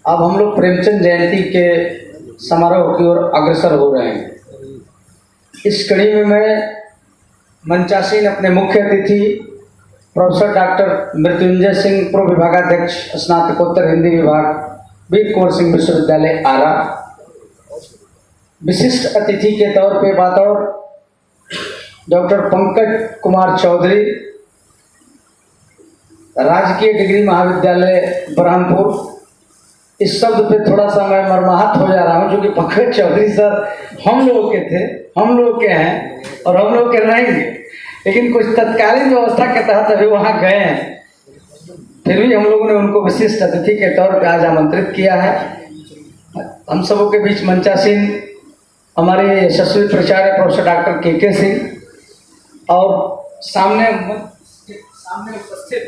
अब हम लोग प्रेमचंद जयंती के समारोह की ओर अग्रसर हो रहे हैं। इस कड़ी में मैं मंचासीन अपने मुख्य अतिथि प्रोफेसर डॉक्टर मृत्युंजय सिंह, पूर्व विभागाध्यक्ष स्नातकोत्तर हिंदी विभाग, वीर कुंवर सिंह विश्वविद्यालय आरा, विशिष्ट अतिथि के तौर पे बतौर डॉक्टर पंकज कुमार चौधरी, राजकीय डिग्री महाविद्यालय ब्रह्मपुर। इस शब्द पे थोड़ा सा मैं मर्माहत हो जा रहा हूँ, क्योंकि पंकज चौधरी सर हम लोगों के थे, हम लोग के हैं और हम लोग के रहेंगे, लेकिन कुछ तत्कालीन व्यवस्था के तहत अभी वहाँ गए हैं। फिर भी हम लोगों ने उनको विशिष्ट अतिथि के तौर पर आज आमंत्रित किया है। हम सबों के बीच मंचासीन हमारे यशस्वी प्राचार्य प्रोफेसर डॉक्टर के सिंह और सामने उपस्थित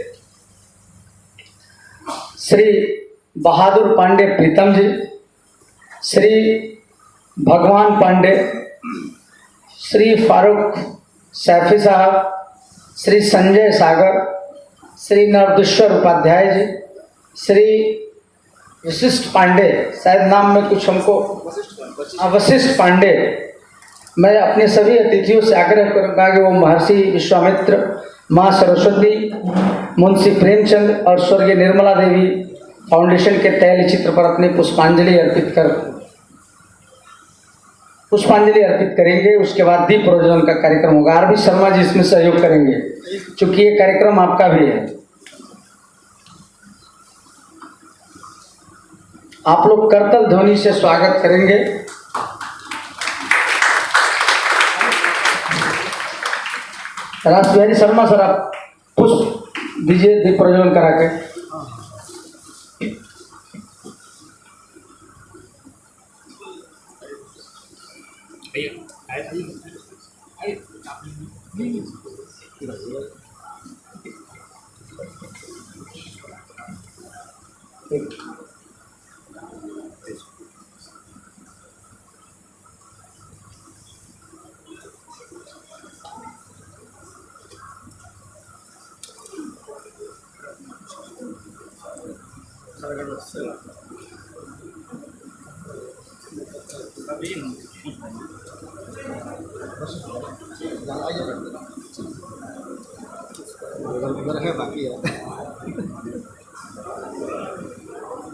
श्री बहादुर पांडे प्रीतम जी, श्री भगवान पांडे, श्री फारूक सैफी साहब, श्री संजय सागर, श्री नरदेश्वर उपाध्याय जी, श्री वशिष्ठ पांडे, शायद नाम में कुछ हमको वशिष्ठ पांडे। मैं अपने सभी अतिथियों से आग्रह करूँगा कि वो महर्षि विश्वामित्र, माँ सरस्वती, मुंशी प्रेमचंद और स्वर्गीय निर्मला देवी फाउंडेशन के तैल चित्र पर अपनी पुष्पांजलि अर्पित करेंगे। उसके बाद दीप प्रज्वलन का कार्यक्रम होगा। आरबी शर्मा जी इसमें सहयोग करेंगे, क्योंकि ये कार्यक्रम आपका भी है। आप लोग करतल ध्वनि से स्वागत करेंगे। राष्ट्रबिहारी शर्मा सर, आप पुष्प दीजिए दीप प्रज्वलन करा के।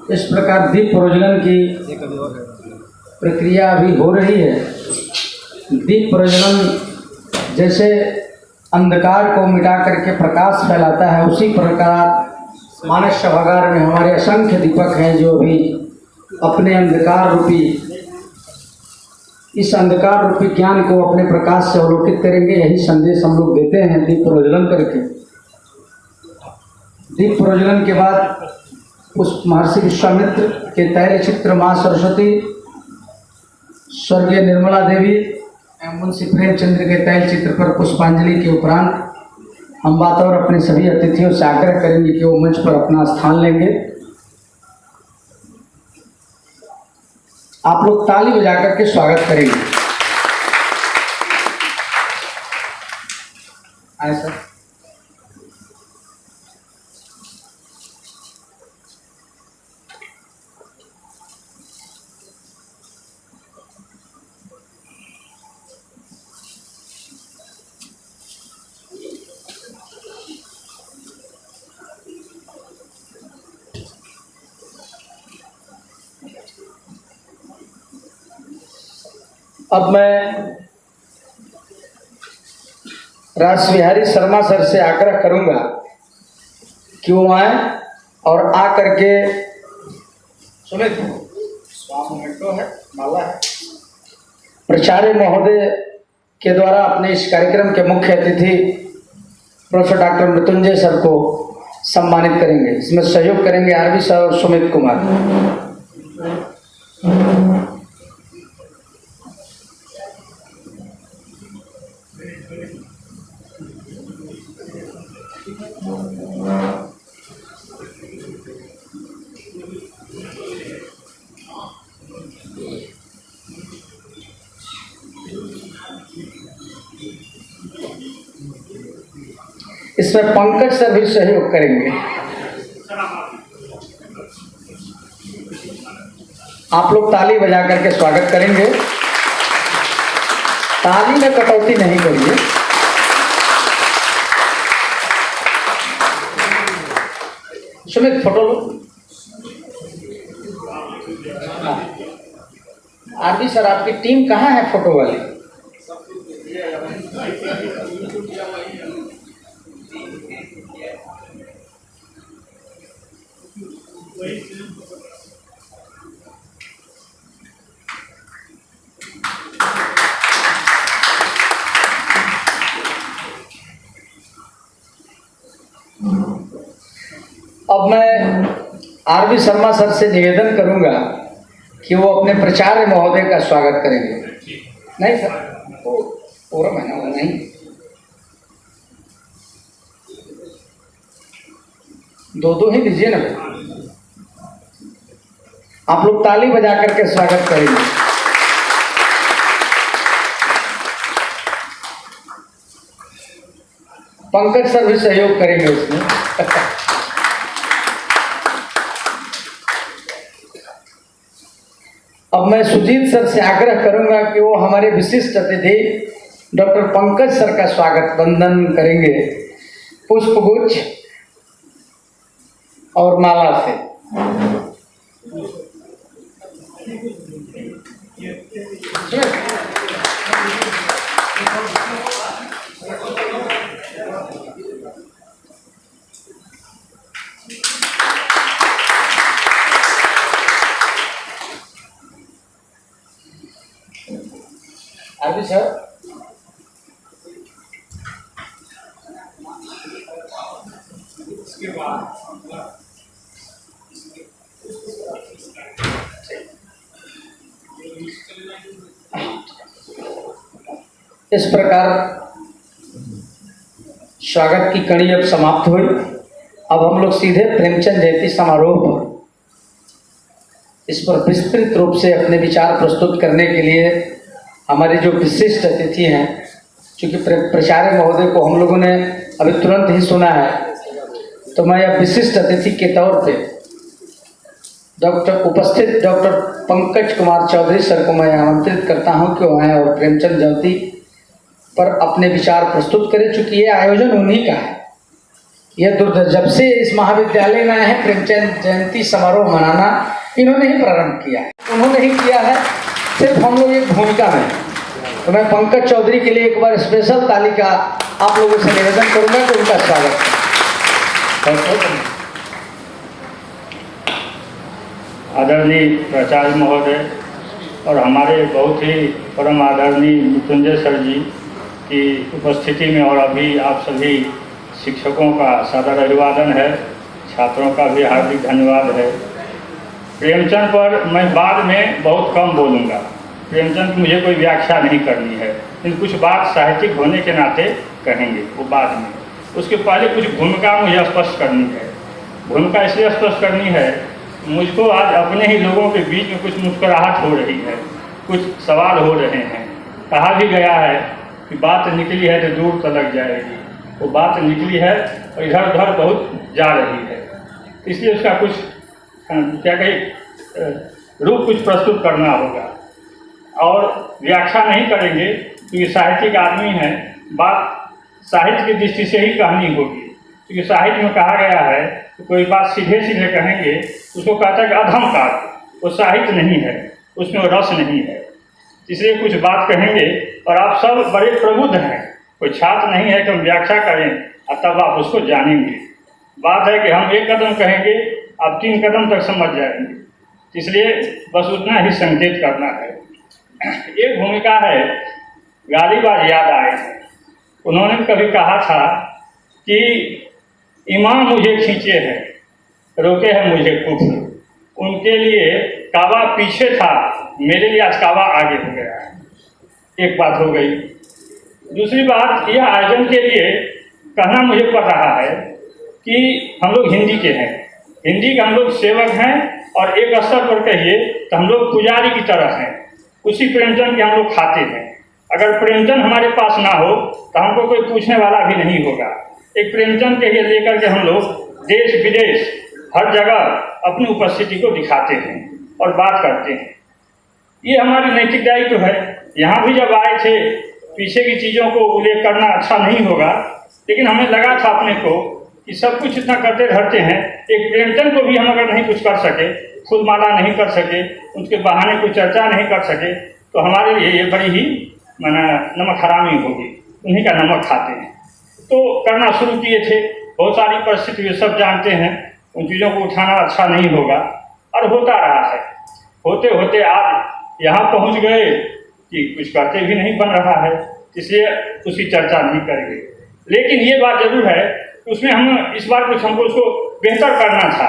इस प्रकार दीप प्रज्वलन की प्रक्रिया अभी हो रही है। दीप प्रज्वलन जैसे अंधकार को मिटा करके प्रकाश फैलाता है, उसी प्रकार मानस सभागार में हमारे असंख्य दीपक हैं जो अभी अपने इस अंधकार रूपी ज्ञान को अपने प्रकाश से अवलोकित करेंगे। यही संदेश हम लोग देते हैं दीप प्रज्वलन करके। दीप प्रज्वलन के बाद उस महर्षि विश्वामित्र के तैल चित्र, माँ सरस्वती, स्वर्गीय निर्मला देवी एवं मुंशी प्रेमचंद्र के तैल चित्र पर पुष्पांजलि के उपरांत हम बात और अपने सभी अतिथियों से आग्रह करेंगे कि वो मंच पर अपना स्थान लेंगे। आप लोग ताली बजा करके स्वागत करेंगे। आए सर। अब मैं राष्ट्रबिहारी शर्मा सर से आग्रह करूंगा कि वो आए और आ करके सुमित है माला है प्राचार्य महोदय के द्वारा अपने इस कार्यक्रम के मुख्य अतिथि प्रोफेसर डॉक्टर मृत्युंजय सर को सम्मानित करेंगे। इसमें सहयोग करेंगे आरबी सर और सुमित कुमार। इसमें पंकज सर भी सहयोग करेंगे। आप लोग ताली बजा करके स्वागत करेंगे। ताली में कटौती नहीं करिए। सुमित फोटो लो। आरबी सर, आपकी टीम कहाँ है फोटो वाली? अब मैं आरबी शर्मा सर से निवेदन करूंगा कि वो अपने प्राचार्य महोदय का स्वागत करेंगे। नहीं सर, पूरा महीना हुआ नहीं, दो ही दीजिए ना। आप लोग ताली बजा करके स्वागत करेंगे। पंकज सर भी सहयोग करेंगे उसमें। अब मैं सुजीत सर से आग्रह करूंगा कि वो हमारे विशिष्ट अतिथि डॉक्टर पंकज सर का स्वागत वंदन करेंगे पुष्पगुच्छ और माला से। आरबी सर, इस प्रकार स्वागत की कड़ी अब समाप्त हुई। अब हम लोग सीधे प्रेमचंद जयंती समारोह पर इस पर विस्तृत रूप से अपने विचार प्रस्तुत करने के लिए हमारे जो विशिष्ट अतिथि हैं, चूँकि प्राचार्य महोदय को हम लोगों ने अभी तुरंत ही सुना है, तो मैं अब विशिष्ट अतिथि के तौर पे उपस्थित डॉक्टर पंकज कुमार चौधरी सर को मैं आमंत्रित करता हूं कि वो आए और प्रेमचंद जयंती पर अपने विचार प्रस्तुत करें। चूँकि ये आयोजन उन्हीं का है, यह जब से इस महाविद्यालय में आए हैं प्रेमचंद जयंती समारोह मनाना इन्होंने ही प्रारंभ किया है, उन्होंने ही किया है, सिर्फ हम लोग एक भूमिका में। तो मैं पंकज चौधरी के लिए एक बार स्पेशल ताली का आप लोगों से निवेदन करूंगा कि उनका स्वागत करें। आदरणीय प्राचार्य महोदय और हमारे बहुत ही परम आदरणीय मृत्युंजय सर जी की उपस्थिति में और अभी आप सभी शिक्षकों का सादर अभिवादन है, छात्रों का भी हार्दिक धन्यवाद है। प्रेमचंद पर मैं बाद में बहुत कम बोलूँगा, प्रेमचंद की मुझे कोई व्याख्या नहीं करनी है, लेकिन कुछ बात साहित्यिक होने के नाते कहेंगे, वो बाद में। उसके पहले कुछ भूमिका मुझे स्पष्ट करनी है। भूमिका इसलिए स्पष्ट करनी है, मुझको आज अपने ही लोगों के बीच में कुछ मुस्कुराहट हो रही है, कुछ सवाल हो रहे हैं। कहा भी गया है कि बात निकली है तो दूर तलक जाएगी, वो बात निकली है और इधर उधर बहुत जा रही है, इसलिए उसका कुछ क्या कहें रूप कुछ प्रस्तुत करना होगा। और व्याख्या नहीं करेंगे क्योंकि साहित्यिक आदमी हैं, बात साहित्य की दृष्टि से ही कहनी होगी। क्योंकि साहित्य में कहा गया है कि कोई बात सीधे सीधे कहेंगे उसको कहता है कि अधम काव्य, वो साहित्य नहीं है, उसमें रस नहीं है। इसलिए कुछ बात कहेंगे और आप सब बड़े प्रबुद्ध हैं, कोई छात्र नहीं है कि हम व्याख्या करें और तब आप उसको जानेंगे। बात है कि हम एक कदम कहेंगे, आप 3 कदम तक समझ जाएंगे, इसलिए बस उतना ही संकेत करना है। एक भूमिका है, गालीबाज याद आए हैं। उन्होंने कभी कहा था कि इमाम मुझे खींचे हैं, रोके हैं मुझे कुफ्र। उनके लिए काबा पीछे था, मेरे लिए आज काबा आगे हो गया है। एक बात हो गई। दूसरी बात, यह आयोजन के लिए कहना मुझे पड़ रहा है कि हम लोग हिंदी के हैं, हिंदी के हम लोग सेवक हैं, और एक स्तर पर कहिए तो हम लोग पुजारी की तरह हैं। उसी प्रेमचंद के हम लोग खाते हैं। अगर प्रेमचंद हमारे पास ना हो तो हमको कोई पूछने वाला भी नहीं होगा। एक प्रेमचंद के लिए लेकर के हम लोग देश विदेश हर जगह अपनी उपस्थिति को दिखाते हैं। और बात करते हैं। ये हमारी नैतिक दायित्व है। यहाँ भी जब आए थे, पीछे की चीज़ों को उल्लेख करना अच्छा नहीं होगा, लेकिन हमें लगा था अपने को कि सब कुछ इतना करते रहते हैं, एक प्रेमचंद को भी हम अगर नहीं कुछ कर सके, फूलमाला नहीं कर सके, उनके बहाने कोई चर्चा नहीं कर सके, तो हमारे लिए ये बड़ी ही नमक हरामी होगी। उन्हीं का नमक खाते हैं। तो करना शुरू किए थे। बहुत सारी परिस्थिति वे सब जानते हैं, उन चीज़ों को उठाना अच्छा नहीं होगा, और होता रहा है। होते होते आज यहाँ पहुँच गए कि कुछ करते भी नहीं बन रहा है, इसलिए उसकी चर्चा नहीं करेंगे। लेकिन ये बात जरूर है कि उसमें हम इस बार कुछ हमको उसको बेहतर करना था।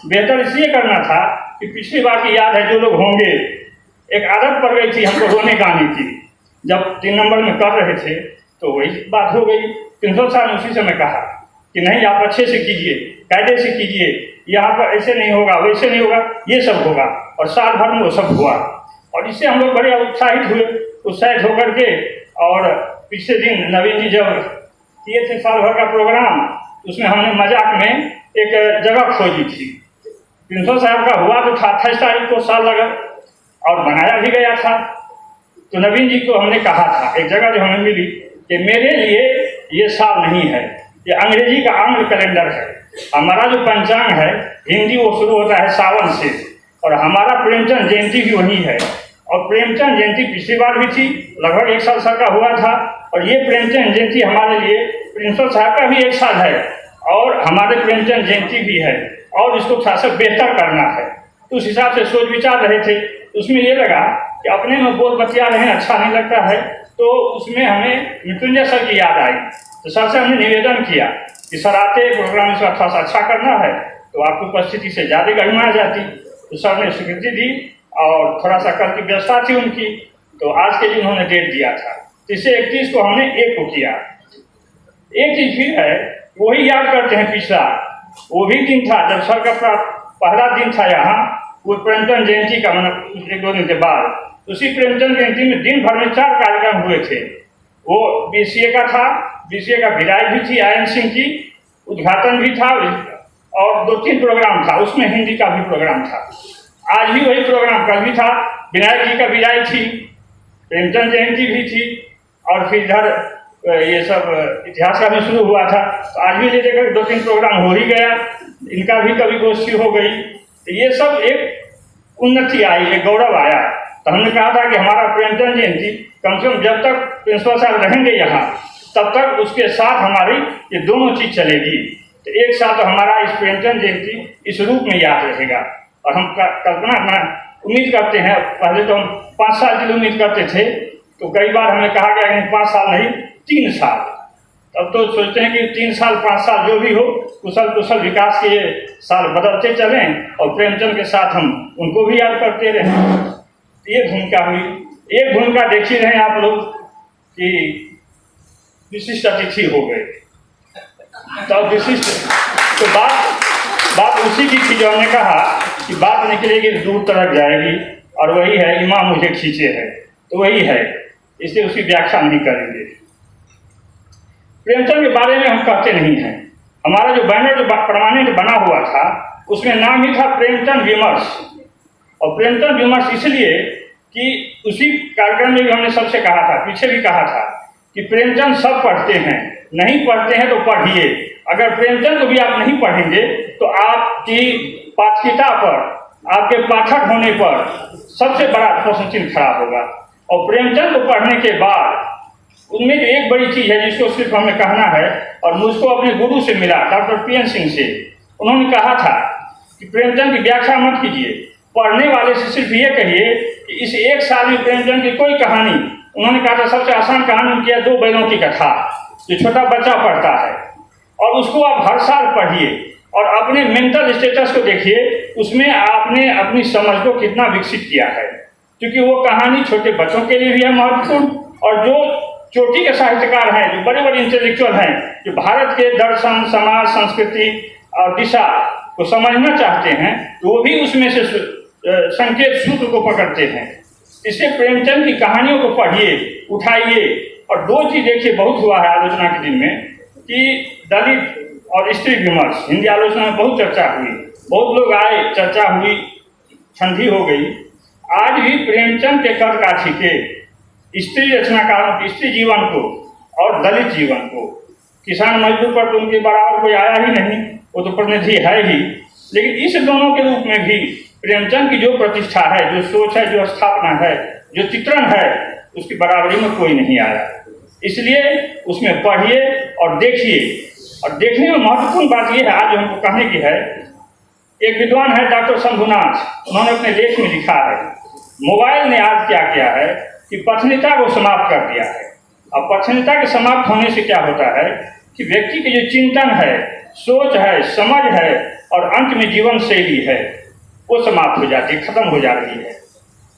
बेहतर इसलिए करना था कि पिछली बार की याद है, जो लोग होंगे, एक आदत पड़ गई थी हमको रोने गाने की। जब 3 नंबर में कर रहे थे तो वही बात हो गई। प्रिंसिपल साहब ने उसी समय कहा कि नहीं, आप अच्छे से कीजिए, कायदे से कीजिए, यहाँ पर ऐसे नहीं होगा, वैसे नहीं होगा, ये सब होगा। और साल भर में वो सब हुआ, और इससे हम लोग बड़े उत्साहित हुए। उत्साहित होकर के, और पिछले दिन नवीन जी जब किए थे साल भर का प्रोग्राम, उसमें हमने मजाक में एक जगह खोजी थी। प्रिंसिपल साहब का हुआ तो था 28 तारीख को साल लगा, और बनाया भी गया था। तो नवीन जी को हमने कहा था, एक जगह जो हमें मिली, कि मेरे लिए ये साल नहीं है, ये अंग्रेजी का आंग्ल कैलेंडर है। हमारा जो पंचांग है हिंदी, वो शुरू होता है सावन से, और हमारा प्रेमचंद जयंती भी वही है। और प्रेमचंद जयंती पिछली बार भी थी, लगभग 1 साल का हुआ था, और ये प्रेमचंद जयंती हमारे लिए प्रिंसिपल साहब का भी 1 साल है, और हमारे प्रेमचंद जयंती भी है, और इसको थोड़ा सा बेहतर करना है। तो उस हिसाब से सोच विचार रहे थे। उसमें ये लगा कि अपने में बोल बतिया रहे हैं, अच्छा नहीं लगता है, तो उसमें हमें मृत्युंजय सर की याद आई। तो सर से हमने निवेदन किया कि सर आते प्रोग्राम इसका थोड़ा सा अच्छा करना है, तो आपकी उपस्थिति से ज़्यादा गरिमा आ जाती। तो सर ने स्वीकृति दी, और थोड़ा सा कल की व्यवस्था थी उनकी, तो आज के दिन उन्होंने डेट दिया था। तो इससे 31 को हमने 1 को किया। एक चीज़ फिर है, वही याद करते हैं पिछला, वो भी दिन था जब सर का पहला दिन था यहाँ, वो प्रेमचंद जयंती का, मतलब 1-2 दिन के बाद। उसी प्रेमचंद जयंती में दिन भर में 4 कार्यक्रम हुए थे। वो BCA का था, BCA का विदाई भी थी, आयन सिंह की, उद्घाटन भी था, और 2-3 प्रोग्राम था, उसमें हिंदी का भी प्रोग्राम था। आज भी वही प्रोग्राम कल भी था, विनायक जी का विदाई थी, प्रेमचंद जयंती भी थी, और फिर इधर ये सब इतिहास का भी शुरू हुआ था। तो आज भी लेकर 2-3 प्रोग्राम हो ही गया, इनका भी कभी गोष्ठी हो गई। तो ये सब एक उन्नति आई, एक गौरव आया। तो हमने कहा था कि हमारा प्रेमचंद जयंती कम से कम जब तक प्रिंसिपल साहब रहेंगे यहाँ, तब तक उसके साथ हमारी ये दोनों चीज़ चलेगी। तो एक साथ तो हमारा इस प्रेमचंद जयंती इस रूप में याद रहेगा। और हम कल्पना उम्मीद करते हैं, पहले तो हम 5 साल की उम्मीद करते थे, तो कई बार हमें कहा गया कि 5 साल नहीं 3 साल। तब तो सोचते हैं कि 3 साल 5 साल जो भी हो, कुशल विकास के साल बदलते चलें, और प्रेमचंद के साथ हम उनको भी याद करते रहें। ये भूमिका हुई। एक भूमिका देख ही रहे आप लोग कि विशिष्ट अतिथि हो गए, तो विशिष्ट, तो बात उसी की थी जो हमने कहा कि बात निकलेगी दूर तक जाएगी, और वही है इमाम मुझे खींचे है, तो वही है, इसलिए उसकी व्याख्या नहीं करेंगे। प्रेमचंद के बारे में हम कहते नहीं हैं। हमारा जो बैनर जो परमानेंट बना हुआ था, उसमें नाम ही था प्रेमचंद विमर्श। और प्रेमचंद विमर्श इसलिए कि उसी कार्यक्रम में भी हमने सबसे कहा था, पीछे भी कहा था, कि प्रेमचंद सब पढ़ते हैं, नहीं पढ़ते हैं तो पढ़िए। अगर प्रेमचंद को भी आप नहीं पढ़ेंगे तो आपकी पाठकीयता पर, आपके पाठक होने पर सबसे बड़ा प्रश्न चिन्ह खड़ा होगा। और प्रेमचंद को पढ़ने के बाद उनमें जो एक बड़ी चीज़ है जिसको सिर्फ हमें कहना है, और मुझको अपने गुरु से मिला, डॉक्टर PN सिंह से, उन्होंने कहा था कि प्रेमचंद की व्याख्या मत कीजिए, पढ़ने वाले से सिर्फ ये कहिए कि इस 1 साल में प्रेमचंद की कोई कहानी, उन्होंने कहा था सबसे आसान कहानी उनकी है 2 बैलों की कथा, जो छोटा बच्चा पढ़ता है, और उसको आप हर साल पढ़िए, और अपने मेंटल स्टेटस को देखिए, उसमें आपने अपनी समझ को कितना विकसित किया है। क्योंकि वो कहानी छोटे बच्चों के लिए भी है महत्वपूर्ण, और जो चोटी के साहित्यकार हैं, जो बड़े बड़े इंटेलेक्चुअल हैं, जो भारत के दर्शन, समाज, संस्कृति और दिशा को समझना चाहते हैं, तो वो भी उसमें से संकेत सूत्र को पकड़ते हैं। इससे प्रेमचंद की कहानियों को पढ़िए, उठाइए। और 2 चीज़ देखिए, बहुत हुआ है आलोचना के दिन में कि दलित और स्त्री विमर्श, हिंदी आलोचना में बहुत चर्चा हुई, बहुत लोग आए, चर्चा हुई, ठंडी हो गई, आज भी प्रेमचंद के कर काठी के स्त्री रचनाकारों के स्त्री जीवन को और दलित जीवन को, किसान मजदूर पर तो उनके बराबर कोई आया ही नहीं, वो तो प्रतिनिधि है ही, लेकिन इस दोनों के रूप में भी प्रेमचंद की जो प्रतिष्ठा है, जो सोच है, जो स्थापना है, जो चित्रण है, उसकी बराबरी में कोई नहीं आया। इसलिए उसमें पढ़िए और देखिए। और देखने में महत्वपूर्ण बात यह है, आज जो हमको कहने की है, एक विद्वान है डॉक्टर शंभुनाथ, उन्होंने अपने लेख में लिखा है, मोबाइल ने आज क्या किया है कि पत्नीता को समाप्त कर दिया है। अब पत्नीता के समाप्त होने से क्या होता है कि व्यक्ति के जो चिंतन है, सोच है, समझ है और अंत में जीवन शैली है, वो समाप्त हो जाती है, खत्म हो जा रही है।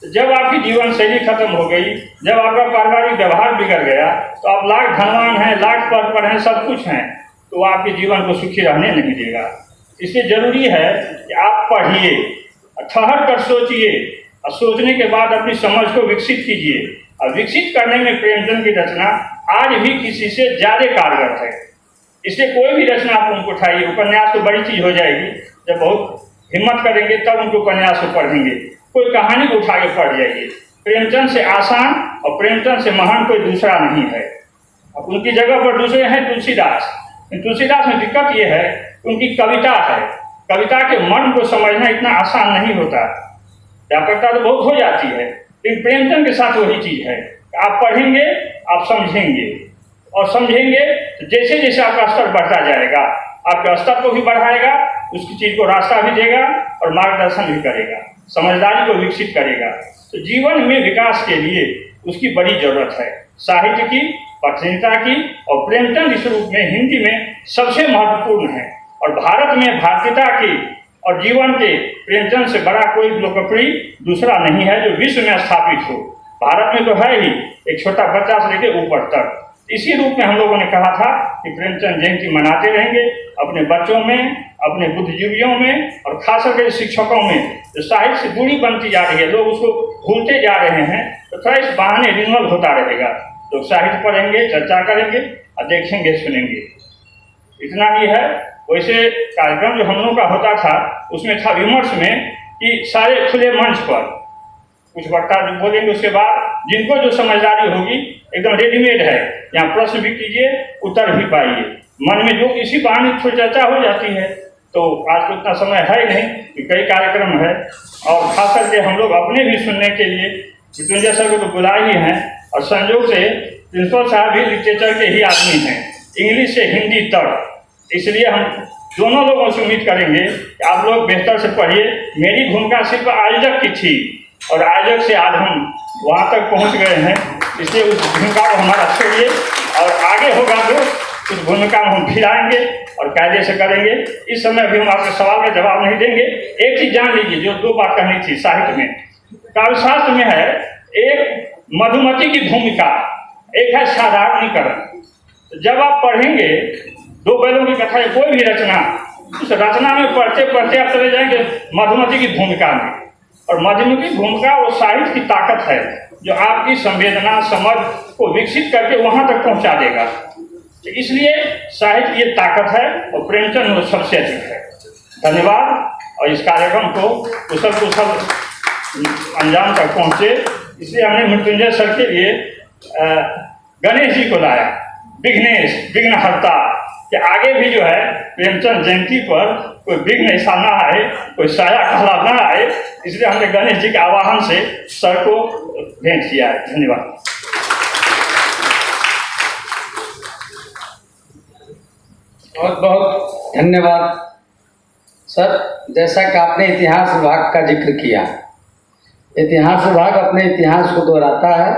तो जब आपकी जीवन शैली खत्म हो गई, जब आपका पारिवारिक व्यवहार बिगड़ गया, तो आप लाख धनवान हैं, लाख पद पर हैं, सब कुछ हैं, तो आपके जीवन को सुखी रहने नहीं देगा। इसलिए जरूरी है कि आप पढ़िए, ठहर कर सोचिए और सोचने के बाद अपनी समझ को विकसित कीजिए। और विकसित करने में प्रेमचंद की रचना आज भी किसी से ज़्यादा कारगर है। इसलिए कोई भी रचना आप उनको उठाइए, उपन्यास तो बड़ी चीज़ हो जाएगी, जब बहुत हिम्मत करेंगे तब उनको उपन्यास को पढ़ेंगे। कोई कहानी को उठा के पढ़ जाइए, प्रेमचंद से आसान और प्रेमचंद से महान कोई दूसरा नहीं है। अब उनकी जगह पर दूसरे हैं तुलसीदास। तुलसीदास में दिक्कत ये है कि उनकी कविता है, कविता के मन को समझना इतना आसान नहीं होता, व्यापकता तो बहुत हो जाती है, लेकिन प्रेमचंद के साथ वही चीज़ है, आप पढ़ेंगे, आप समझेंगे, और समझेंगे तो जैसे जैसे आपका स्तर बढ़ता जाएगा, आपके स्तर को भी बढ़ाएगा, उसकी चीज़ को रास्ता भी देगा और मार्गदर्शन भी करेगा, समझदारी को विकसित करेगा। तो जीवन में विकास के लिए उसकी बड़ी जरूरत है, साहित्य की, पत्नीता की, और प्रेमचंद इस रूप में हिंदी में सबसे महत्वपूर्ण है। और भारत में भारतीयता की और जीवन के प्रेमचंद से बड़ा कोई लोकप्रिय दूसरा नहीं है जो विश्व में स्थापित हो। भारत में तो है ही, एक छोटा बच्चा से लेकर ऊपर तक। इसी रूप में हम लोगों ने कहा था कि प्रेमचंद जयंती मनाते रहेंगे, अपने बच्चों में, अपने बुद्धिजीवियों में और खास करके शिक्षकों में जो साहित्य से दूरी बनती जा रही है, लोग उसको भूलते जा रहे हैं, तो थोड़ा इस बहाने रिन्यूअल होता रहेगा। लोग साहित्य पढ़ेंगे, चर्चा करेंगे और देखेंगे, सुनेंगे, इतना ही है। वैसे कार्यक्रम जो हम लोगों का होता था उसमें था विमर्श में कि सारे खुले मंच पर कुछ वक्ता जो बोलेंगे, उसके बाद जिनको जो समझदारी होगी एकदम रेडीमेड है, यहाँ प्रश्न भी कीजिए, उत्तर भी पाइए, मन में जो इसी बहाने थोड़ी चर्चा हो जाती है। तो आज तो इतना समय है नहीं कि कई कार्यक्रम है, और खास करके हम लोग अपने भी सुनने के लिए मृत्युंजय सर को तो बुलाए ही हैं, और संयोग से प्रिंसिपल साहब भी लिटरेचर के ही आदमी हैं, इंग्लिश से हिंदी तक। इसलिए हम दोनों लोगों से उम्मीद करेंगे कि आप लोग बेहतर से पढ़िए। मेरी भूमिका सिर्फ आयोजक की थी, और आयोजक से आज हम वहाँ तक पहुँच गए हैं, इसलिए उस भूमिका को हमारा छोड़िए, और आगे होगा तो उस भूमिका में हम फिर आएंगे और कायदे से करेंगे। इस समय अभी हम आपके सवाल का जवाब नहीं देंगे। एक चीज़ जान लीजिए, जो दो बात कहनी थी साहित्य में, काव्यशास्त्र में है, एक मधुमती की भूमिका, एक है साधारणीकरण। जब आप पढ़ेंगे दो बैलों की कथा या कोई भी रचना, उस रचना में पढ़ते पढ़ते आप चले जाएंगे मधुमती की भूमिका में, और मधुमती की भूमिका वो साहित्य की ताकत है जो आपकी संवेदना, समझ को विकसित करके वहाँ तक पहुँचा देगा। तो इसलिए साहित्य ये ताकत है, और प्रेमचंद वो सबसे अधिक है। धन्यवाद, और इस कार्यक्रम को कुशल अंजाम तक पहुँचे, इसलिए हमने मृत्युंजय सर के लिए गणेश जी को लाया, विघ्नेश, विघ्नहर्ता, कि आगे भी जो है प्रेमचंद जयंती पर कोई विघ्न ऐसा ना आए, कोई साया कहला ना आए, इसलिए हमने गणेश जी के आवाहन से सर को भेंट किया है। धन्यवाद। बहुत बहुत धन्यवाद सर। जैसा कि आपने इतिहास विभाग का जिक्र किया, इतिहास विभाग अपने इतिहास को दोहराता है।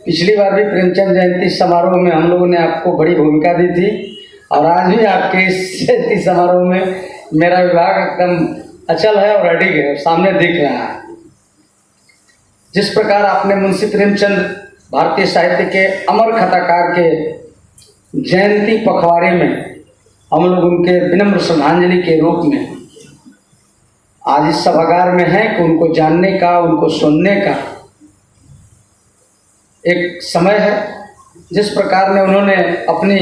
पिछली बार भी प्रेमचंद जयंती समारोह में हम लोगों ने आपको बड़ी भूमिका दी थी, और आज भी आपके इस जयंती समारोह में मेरा विभाग एकदम अचल है और अडिग है, सामने दिख रहा है। जिस प्रकार आपने मुंशी प्रेमचंद भारतीय साहित्य के अमर कथाकार के जयंती पखवाड़े में हम लोग उनके विनम्र श्रद्धांजलि के रूप में आज इस सभागार में हैं कि उनको जानने का, उनको सुनने का एक समय है। जिस प्रकार में उन्होंने अपनी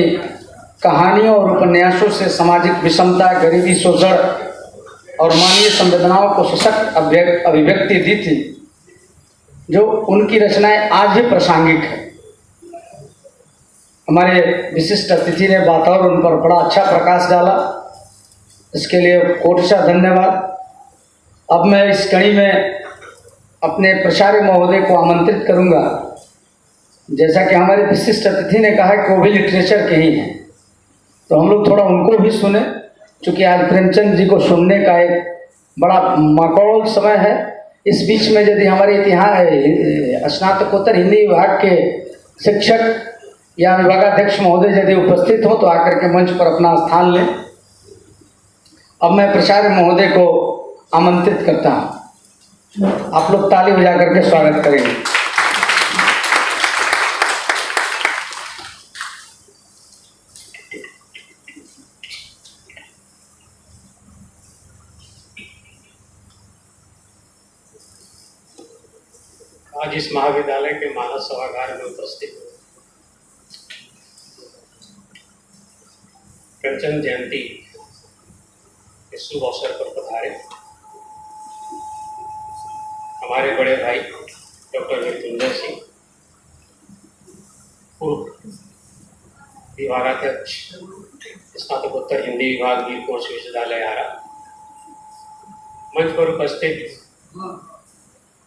कहानियों और उपन्यासों से सामाजिक विषमता, गरीबी, शोषण और मानवीय संवेदनाओं को सशक्त अभिव्यक्ति दी थी, जो उनकी रचनाएं आज भी प्रासंगिक है। हमारे विशिष्ट अतिथि ने वातावरण पर बड़ा अच्छा प्रकाश डाला, इसके लिए कोटिशा धन्यवाद। अब मैं इस कड़ी में अपने प्राचार्य महोदय को आमंत्रित करूंगा। जैसा कि हमारे विशिष्ट अतिथि ने कहा कि वो भी लिटरेचर के ही हैं, तो हम लोग थोड़ा उनको भी सुने, क्योंकि आज प्रेमचंद जी को सुनने का एक बड़ा माकौल समय है। इस बीच में यदि हमारे इतिहास स्नातकोत्तर हिंदी विभाग के शिक्षक या विभागाध्यक्ष महोदय यदि उपस्थित हो तो आकर के मंच पर अपना स्थान लें। अब मैं प्राचार्य महोदय को आमंत्रित करता हूँ, आप लोग ताली बजा करके स्वागत करेंगे। आज इस महाविद्यालय के मानस सभागार में उपस्थित प्रेमचंद जयंती के शुभ अवसर पर पधारे हमारे बड़े भाई डॉक्टर मृत्युंजय सिंह, पूर्व विभागाध्यक्ष स्नातकोत्तर हिंदी विभाग वीर कोर्स विश्वविद्यालय आरा, मंच पर उपस्थित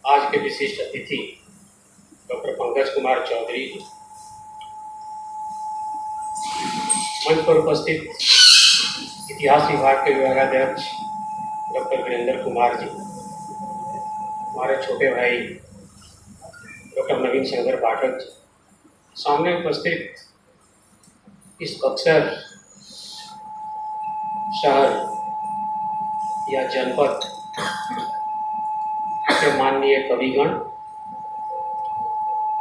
आज के विशिष्ट अतिथि डॉक्टर पंकज कुमार चौधरी, मंच पर उपस्थित इतिहास विभाग के विभागाध्यक्ष डॉक्टर वीरेंद्र कुमार जी, हमारे छोटे भाई डॉक्टर नवीन शंकर पाठक जी, सामने उपस्थित इस बक्सर शहर या जनपद के माननीय कविगण,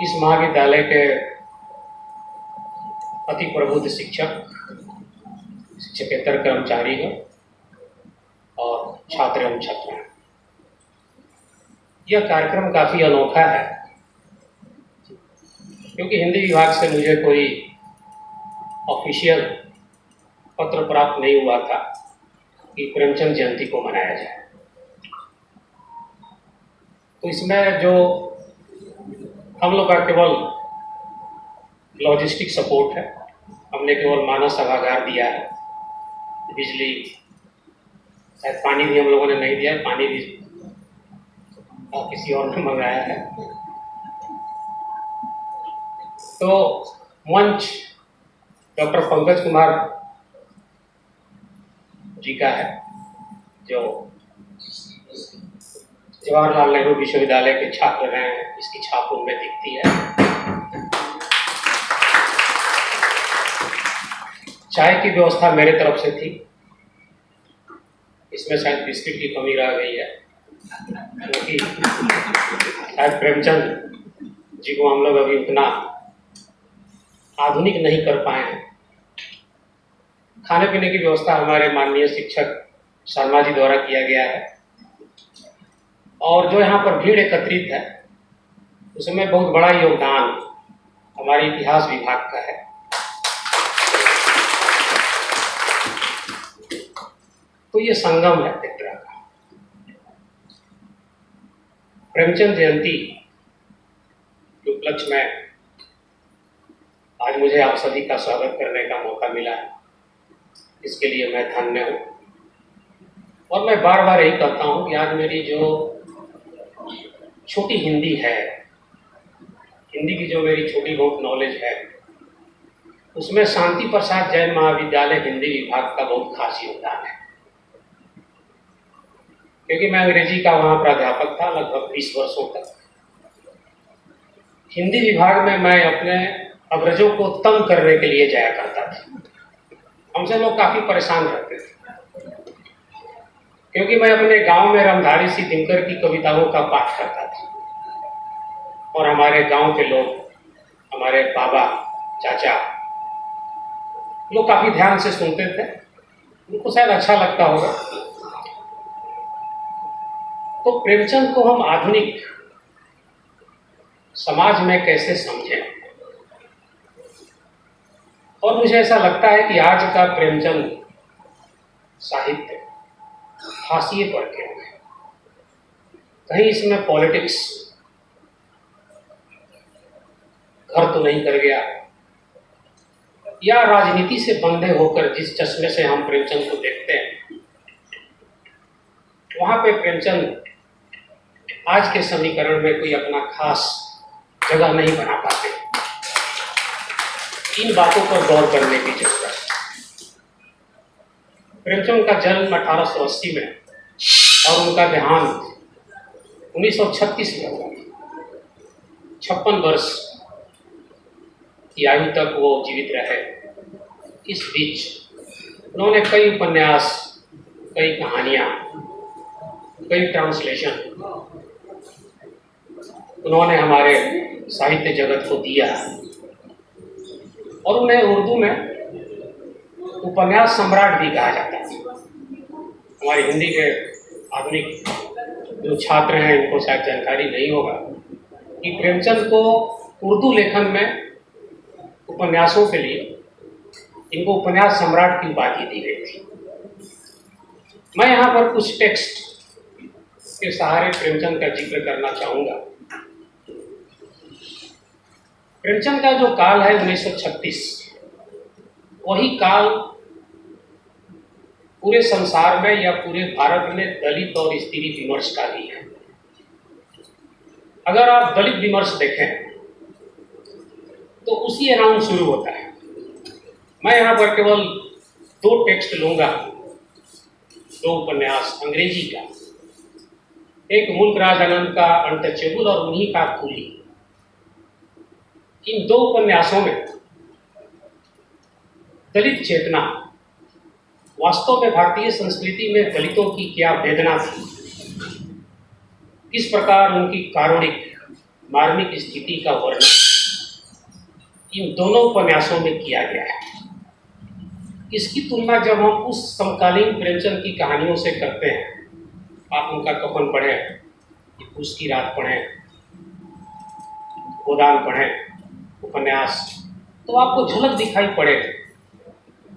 इस महाविद्यालय के अति प्रबुद्ध शिक्षक, शिक्षकेतर कर्मचारीगण और छात्र एवं छात्राएं। यह कार्यक्रम काफ़ी अनोखा है, क्योंकि हिंदी विभाग से मुझे कोई ऑफिशियल पत्र प्राप्त नहीं हुआ था कि प्रेमचंद जयंती को मनाया जाए। तो इसमें जो हम लोग का केवल लॉजिस्टिक सपोर्ट है, हमने केवल मानव सभागार दिया है, बिजली, शायद पानी भी हम लोगों ने नहीं दिया, पानी भी किसी और ने मंगाया है। तो मंच डॉक्टर पंकज कुमार जी का है, जो जवाहरलाल नेहरू विश्वविद्यालय के छात्र रहे हैं, इसकी छाप उनमें दिखती है। चाय की व्यवस्था मेरे तरफ से थी, इसमें शायद बिस्किट की कमी रह गई है, क्योंकि शायद प्रेमचंद जी को हम लोग अभी उतना आधुनिक नहीं कर पाए हैं। खाने पीने की व्यवस्था हमारे माननीय शिक्षक शर्मा जी द्वारा किया गया है, और जो यहाँ पर भीड़ एकत्रित है उसमें बहुत बड़ा योगदान हमारे इतिहास विभाग का है। तो ये संगम है एक तरह का। प्रेमचंद जयंती के उपलक्ष्य में आज मुझे आप सभी का स्वागत करने का मौका मिला है, इसके लिए मैं धन्य हूँ। और मैं बार बार यही कहता हूँ कि आज मेरी जो छोटी हिंदी है, हिंदी की जो मेरी छोटी बहुत नॉलेज है, उसमें शांति प्रसाद जैन महाविद्यालय हिंदी विभाग का बहुत खास योगदान है, क्योंकि मैं अंग्रेजी का वहाँ प्राध्यापक था लगभग 20 वर्षों तक। हिंदी विभाग में मैं अपने अग्रजों को तंग करने के लिए जाया करता था। हमसे लोग काफ़ी परेशान रहते थे, क्योंकि मैं अपने गांव में रामधारी सिंह दिनकर की कविताओं का पाठ करता था, और हमारे गांव के लोग, हमारे बाबा चाचा लोग काफ़ी ध्यान से सुनते थे, उनको शायद अच्छा लगता होगा। तो प्रेमचंद को हम आधुनिक समाज में कैसे समझें, और मुझे ऐसा लगता है कि आज का प्रेमचंद साहित्य हाशिए पर के हैं। कहीं इसमें पॉलिटिक्स घर तो नहीं कर गया, या राजनीति से बंधे होकर जिस चश्मे से हम प्रेमचंद को देखते हैं, वहाँ पे प्रेमचंद आज के समीकरण में कोई अपना खास जगह नहीं बना पाते। इन बातों पर गौर करने की जरूरत है। प्रेमचंद का जन्म 1880 में और उनका देहांत 1936 में हुआ। 56 वर्ष की आयु तक वो जीवित रहे। इस बीच उन्होंने कई उपन्यास, कई कहानियाँ, कई ट्रांसलेशन उन्होंने हमारे साहित्य जगत को दिया, और उन्हें उर्दू में उपन्यास सम्राट भी कहा जाता है। हमारी हिंदी के आधुनिक जो छात्र हैं इनको शायद जानकारी नहीं होगा कि प्रेमचंद को उर्दू लेखन में उपन्यासों के लिए इनको उपन्यास सम्राट की उपाधि दी गई थी। मैं यहाँ पर कुछ टेक्स्ट के सहारे प्रेमचंद का जिक्र करना चाहूँगा। प्रेमचंद का जो काल है 1936, वही काल पूरे संसार में या पूरे भारत में दलित और स्त्री विमर्श का भी है। अगर आप दलित विमर्श देखें तो उसी अराउंड शुरू होता है। मैं यहाँ पर केवल 2 टेक्स्ट लूँगा, 2 उपन्यास अंग्रेजी का, एक मुल्कराज आनंद का अनटचेबल और उन्हीं का कूली। इन 2 उपन्यासों में दलित चेतना, वास्तव में भारतीय संस्कृति में दलितों की क्या वेदना थी, किस प्रकार उनकी कारुणिक मार्मिक स्थिति का वर्णन इन दोनों उपन्यासों में किया गया है। इसकी तुलना जब हम उस समकालीन प्रेमचंद की कहानियों से करते हैं, आप उनका कफन पढ़ें, पूस की रात पढ़ें, गोदान पढ़ें उपन्यास, तो आपको झलक दिखाई पड़ेगी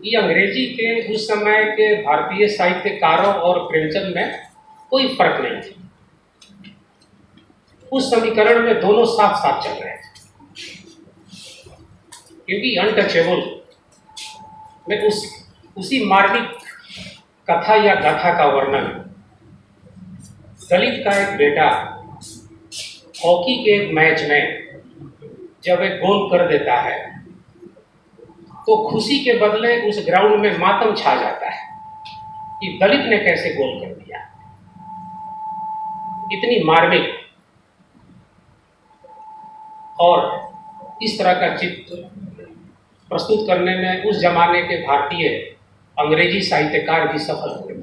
ये अंग्रेजी के उस समय के भारतीय साहित्यकारों और प्रेमचंद में कोई फर्क नहीं था। उस समीकरण में दोनों साथ साथ चल रहे थे, क्योंकि अनटचेबल में उसी मार्मिक कथा या गाथा का वर्णन, दलित का एक बेटा हॉकी के एक मैच में जब एक गोल कर देता है तो खुशी के बदले उस ग्राउंड में मातम छा जाता है कि दलित ने कैसे गोल कर दिया। इतनी मार्मिक और इस तरह का चित्र प्रस्तुत करने में उस जमाने के भारतीय अंग्रेजी साहित्यकार भी सफल हुए।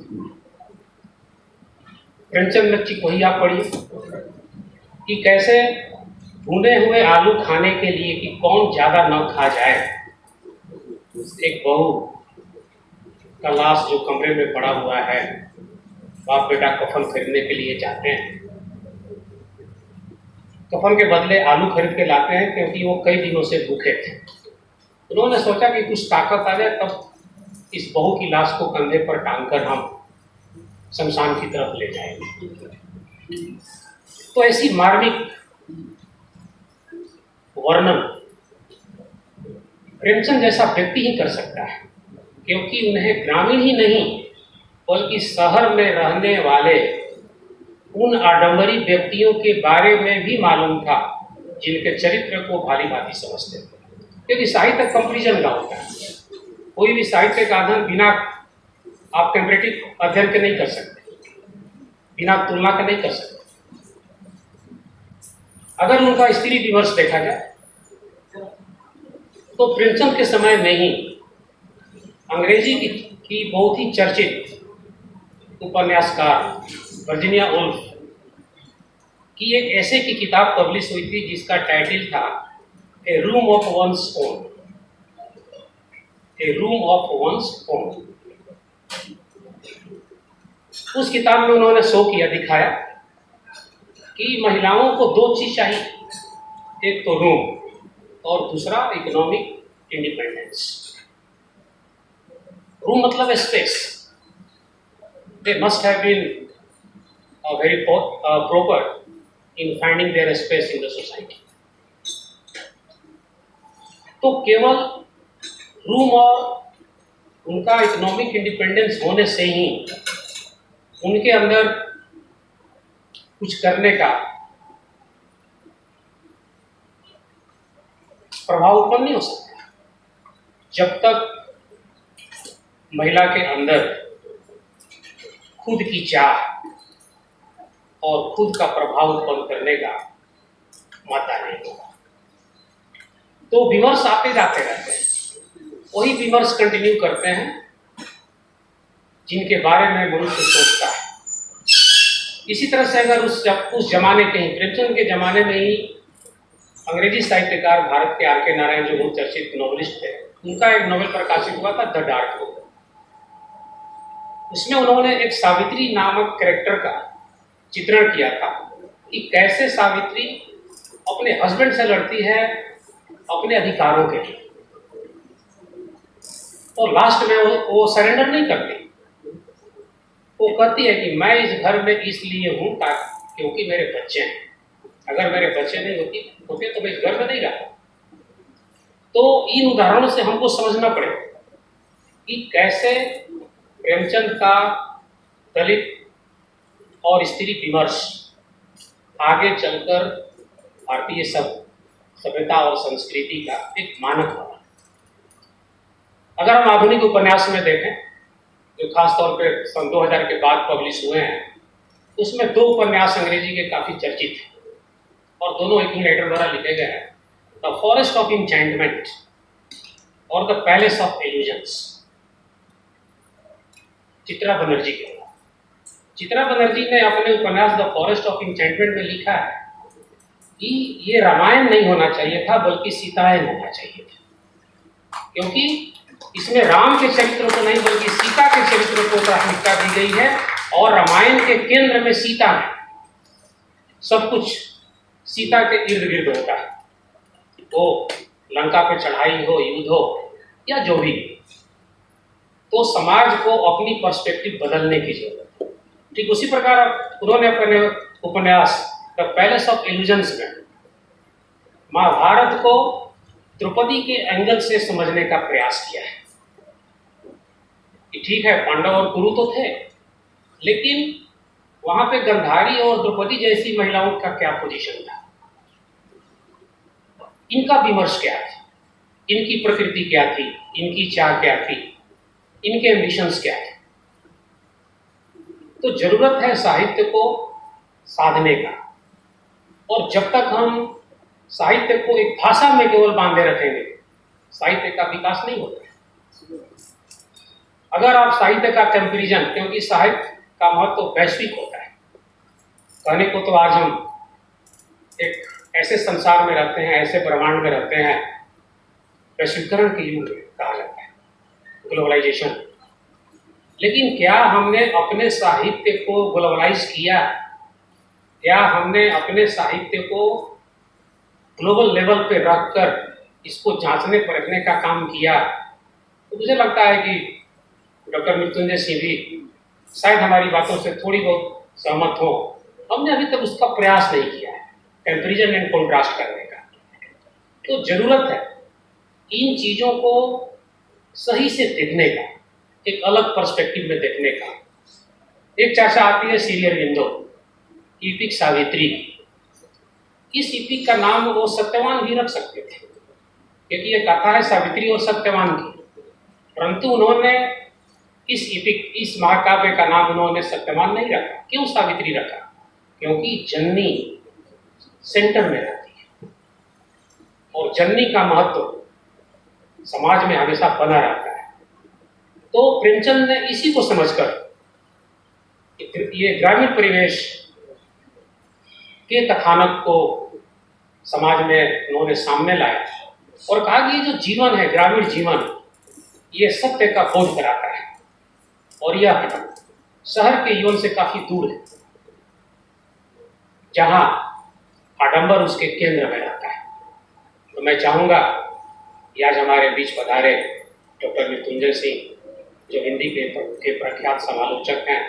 प्रेमचंद ने चिकोहिया पढ़ी कि कैसे भुने हुए आलू खाने के लिए कि कौन ज़्यादा न खा जाए, एक बहू का लाश जो कमरे में पड़ा हुआ है, बाप बेटा कफन खरीदने के लिए जाते हैं। कफन के बदले आलू खरीद के लाते हैं क्योंकि वो कई दिनों से भूखे थे। उन्होंने सोचा कि कुछ ताकत आ जाए, तब इस बहू की लाश को कंधे पर टांगकर हम शमशान की तरफ ले जाएंगे। तो ऐसी मार्मिक वर्णन प्रेमचंद जैसा व्यक्ति ही कर सकता है, क्योंकि उन्हें ग्रामीण ही नहीं बल्कि शहर में रहने वाले उन आडंबरी व्यक्तियों के बारे में भी मालूम था जिनके चरित्र को भाली भांति समझते थे। क्योंकि साहित्य कंपैरिजन का होता है, कोई भी साहित्य का अध्ययन बिना आप कंपैरेटिव अध्ययन के नहीं कर सकते, बिना तुलना के नहीं कर सकते। अगर उनका स्त्री विमर्श देखा जाए तो प्रेमचंद के समय में ही अंग्रेजी की बहुत ही चर्चित उपन्यासकार वर्जीनिया वुल्फ की एक ऐसे की किताब पब्लिश हुई थी जिसका टाइटल था a room of one's own, a room of one's own. उस किताब में उन्होंने शो किया, दिखाया कि महिलाओं को 2 चीज चाहिए, एक तो रूम और दूसरा इकोनॉमिक इंडिपेंडेंस। रूम मतलब space, they must have been very proper in finding their space in the society. तो केवल रूम और उनका इकोनॉमिक इंडिपेंडेंस होने से ही उनके अंदर कुछ करने का प्रभाव उत्पन्न नहीं हो सकता जब तक महिला के अंदर खुद की चाह और खुद का प्रभाव उत्पन्न करने का मादा नहीं होगा। तो विमर्श आते जाते रहते हैं, वही विमर्श कंटिन्यू करते हैं जिनके बारे में मनुष्य सोचता है। इसी तरह से अगर उस जमाने के ही प्रेमचंद के जमाने में ही अंग्रेजी साहित्यकार भारत के आर के नारायण जो बहुत चर्चित नॉवेलिस्ट थे, उनका एक नॉवेल प्रकाशित हुआ था द डार्क बुक। उसमें उन्होंने एक सावित्री नामक कैरेक्टर का चित्रण किया था कि कैसे सावित्री अपने हस्बैंड से लड़ती है अपने अधिकारों के लिए, और लास्ट में वो सरेंडर नहीं करती। वो कहती है कि मैं इस घर में इसलिए हूं क्योंकि मेरे बच्चे हैं, अगर मेरे बच्चे नहीं होते तो मैं इस घर में नहीं रहता। तो इन उदाहरणों से हमको समझना पड़ेगा कि कैसे प्रेमचंद का दलित और स्त्री विमर्श आगे चलकर भारतीय सभ्यता और संस्कृति का एक मानक बना। अगर हम आधुनिक उपन्यास में देखें जो खासतौर पर सन 2000 के बाद पब्लिश हुए हैं, उसमें 2 उपन्यास अंग्रेजी के काफ़ी चर्चित हैं और दोनों एक ही राइटर द्वारा लिखे गए हैं, द फॉरेस्ट ऑफ इंचेंटमेंट और the palace of illusions. Chitra Banerjee के चित्रा बनर्जी ने अपने उपन्यास द फॉरेस्ट ऑफ इंचेंटमेंट में लिखा है कि ये रामायण नहीं होना चाहिए था बल्कि सीतायन होना चाहिए था, क्योंकि इसमें राम के चरित्र को नहीं बल्कि सीता के चरित्र को प्राथमिकता दी गई है और रामायण के केंद्र में सीता है। सब कुछ सीता के इर्द गिर्द होता है, वो लंका पे चढ़ाई हो, युद्ध हो या जो भी। तो समाज को अपनी पर्सपेक्टिव बदलने की जरूरत है। ठीक उसी प्रकार उन्होंने अपने उपन्यास द पैलेस ऑफ इल्यूजन्स में महाभारत को द्रौपदी के एंगल से समझने का प्रयास किया है कि ठीक है पांडव और कुरु तो थे, लेकिन वहां पे गंधारी और द्रौपदी जैसी महिलाओं का क्या पोजीशन था, इनका विमर्श क्या था, इनकी प्रकृति क्या थी, इनकी चाह क्या थी, इनके एम्बिशंस क्या थे। तो जरूरत है साहित्य को साधने का, और जब तक हम साहित्य को एक भाषा में केवल बांधे रखेंगे साहित्य का विकास नहीं होता है। अगर आप साहित्य का कंपैरिजन, क्योंकि साहित्य का महत्व वैश्विक होता है, कहने को तो आज हम एक ऐसे संसार में रहते हैं, ऐसे ब्रह्मांड में रहते हैं, वैश्वीकरण के युग कहा जाता है, ग्लोबलाइजेशन। लेकिन क्या हमने अपने साहित्य को ग्लोबलाइज किया? क्या हमने अपने साहित्य को ग्लोबल लेवल पे रखकर इसको जांचने परखने का काम किया? तो मुझे लगता है कि डॉक्टर मृत्युंजय सिंह भी शायद हमारी बातों से थोड़ी बहुत सहमत हो। हमने अभी तक उसका प्रयास नहीं किया है कंपैरिजन एंड कॉन्ट्रास्ट करने का। तो जरूरत है इन चीज़ों को सही से देखने का, एक अलग पर्सपेक्टिव में देखने का। एक चर्चा आती है सीरियल विंडो, इपिक सावित्री। इस इपिक का नाम वो सत्यवान भी रख सकते थे, क्योंकि ये कथा है सावित्री और सत्यवान की, परंतु उन्होंने इस महाकाव्य का नाम उन्होंने सत्यवान नहीं रखा। क्यों सावित्री रखा? क्योंकि जननी सेंटर में रहती है और जननी का महत्व समाज में हमेशा बना रहता है। तो प्रेमचंद ने इसी को समझकर ये ग्रामीण परिवेश के कथानक को समाज में उन्होंने सामने लाया और कहा कि ये जो जीवन है, ग्रामीण जीवन, ये सत्य का खोज कराता है और यह शहर के जीवन से काफी दूर है, जहां आडंबर उसके केंद्र में रहता है। तो मैं चाहूंगा कि आज हमारे बीच पधारे डॉक्टर मृत्युंजय सिंह, जो हिंदी के प्रख्यात समालोचक हैं,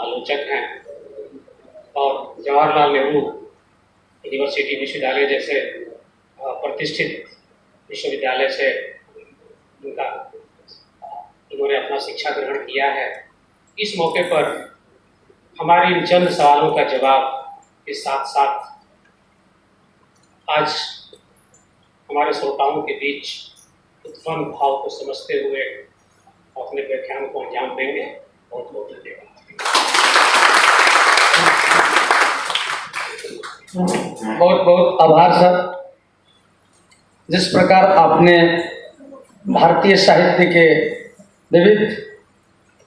आलोचक हैं और जवाहरलाल नेहरू यूनिवर्सिटी विश्वविद्यालय जैसे प्रतिष्ठित विश्वविद्यालय से इन्होंने अपना शिक्षा ग्रहण किया है। इस मौके पर हमारे इन चंद सवालों का जवाब के साथ साथ आज हमारे श्रोताओं के बीच उत्पन्न भाव को समझते हुए अपने व्याख्यान को अंजाम देंगे। बहुत बहुत धन्यवाद। बहुत बहुत आभार सर। जिस प्रकार आपने भारतीय साहित्य के विविध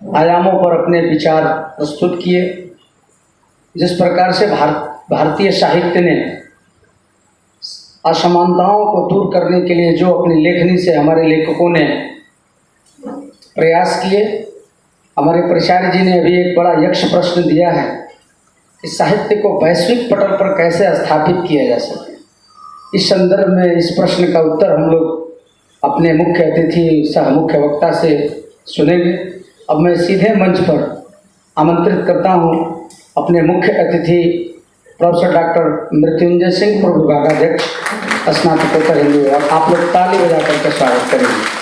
आयामों पर अपने विचार प्रस्तुत किए, जिस प्रकार से भारतीय साहित्य ने असमानताओं को दूर करने के लिए जो अपनी लेखनी से हमारे लेखकों ने प्रयास किए, हमारे प्राचार्य जी ने अभी एक बड़ा यक्ष प्रश्न दिया है कि साहित्य को वैश्विक पटल पर कैसे स्थापित किया जा सके। इस संदर्भ में इस प्रश्न का उत्तर हम लोग अपने मुख्य अतिथि सह मुख्य वक्ता से सुनेंगे। अब मैं सीधे मंच पर आमंत्रित करता हूं अपने मुख्य अतिथि प्रोफेसर डॉक्टर मृत्युंजय सिंह, पूर्व विभागाध्यक्ष स्नातकोत्तर हिंदी विभाग। आप लोग ताली बजा करके स्वागत करेंगे।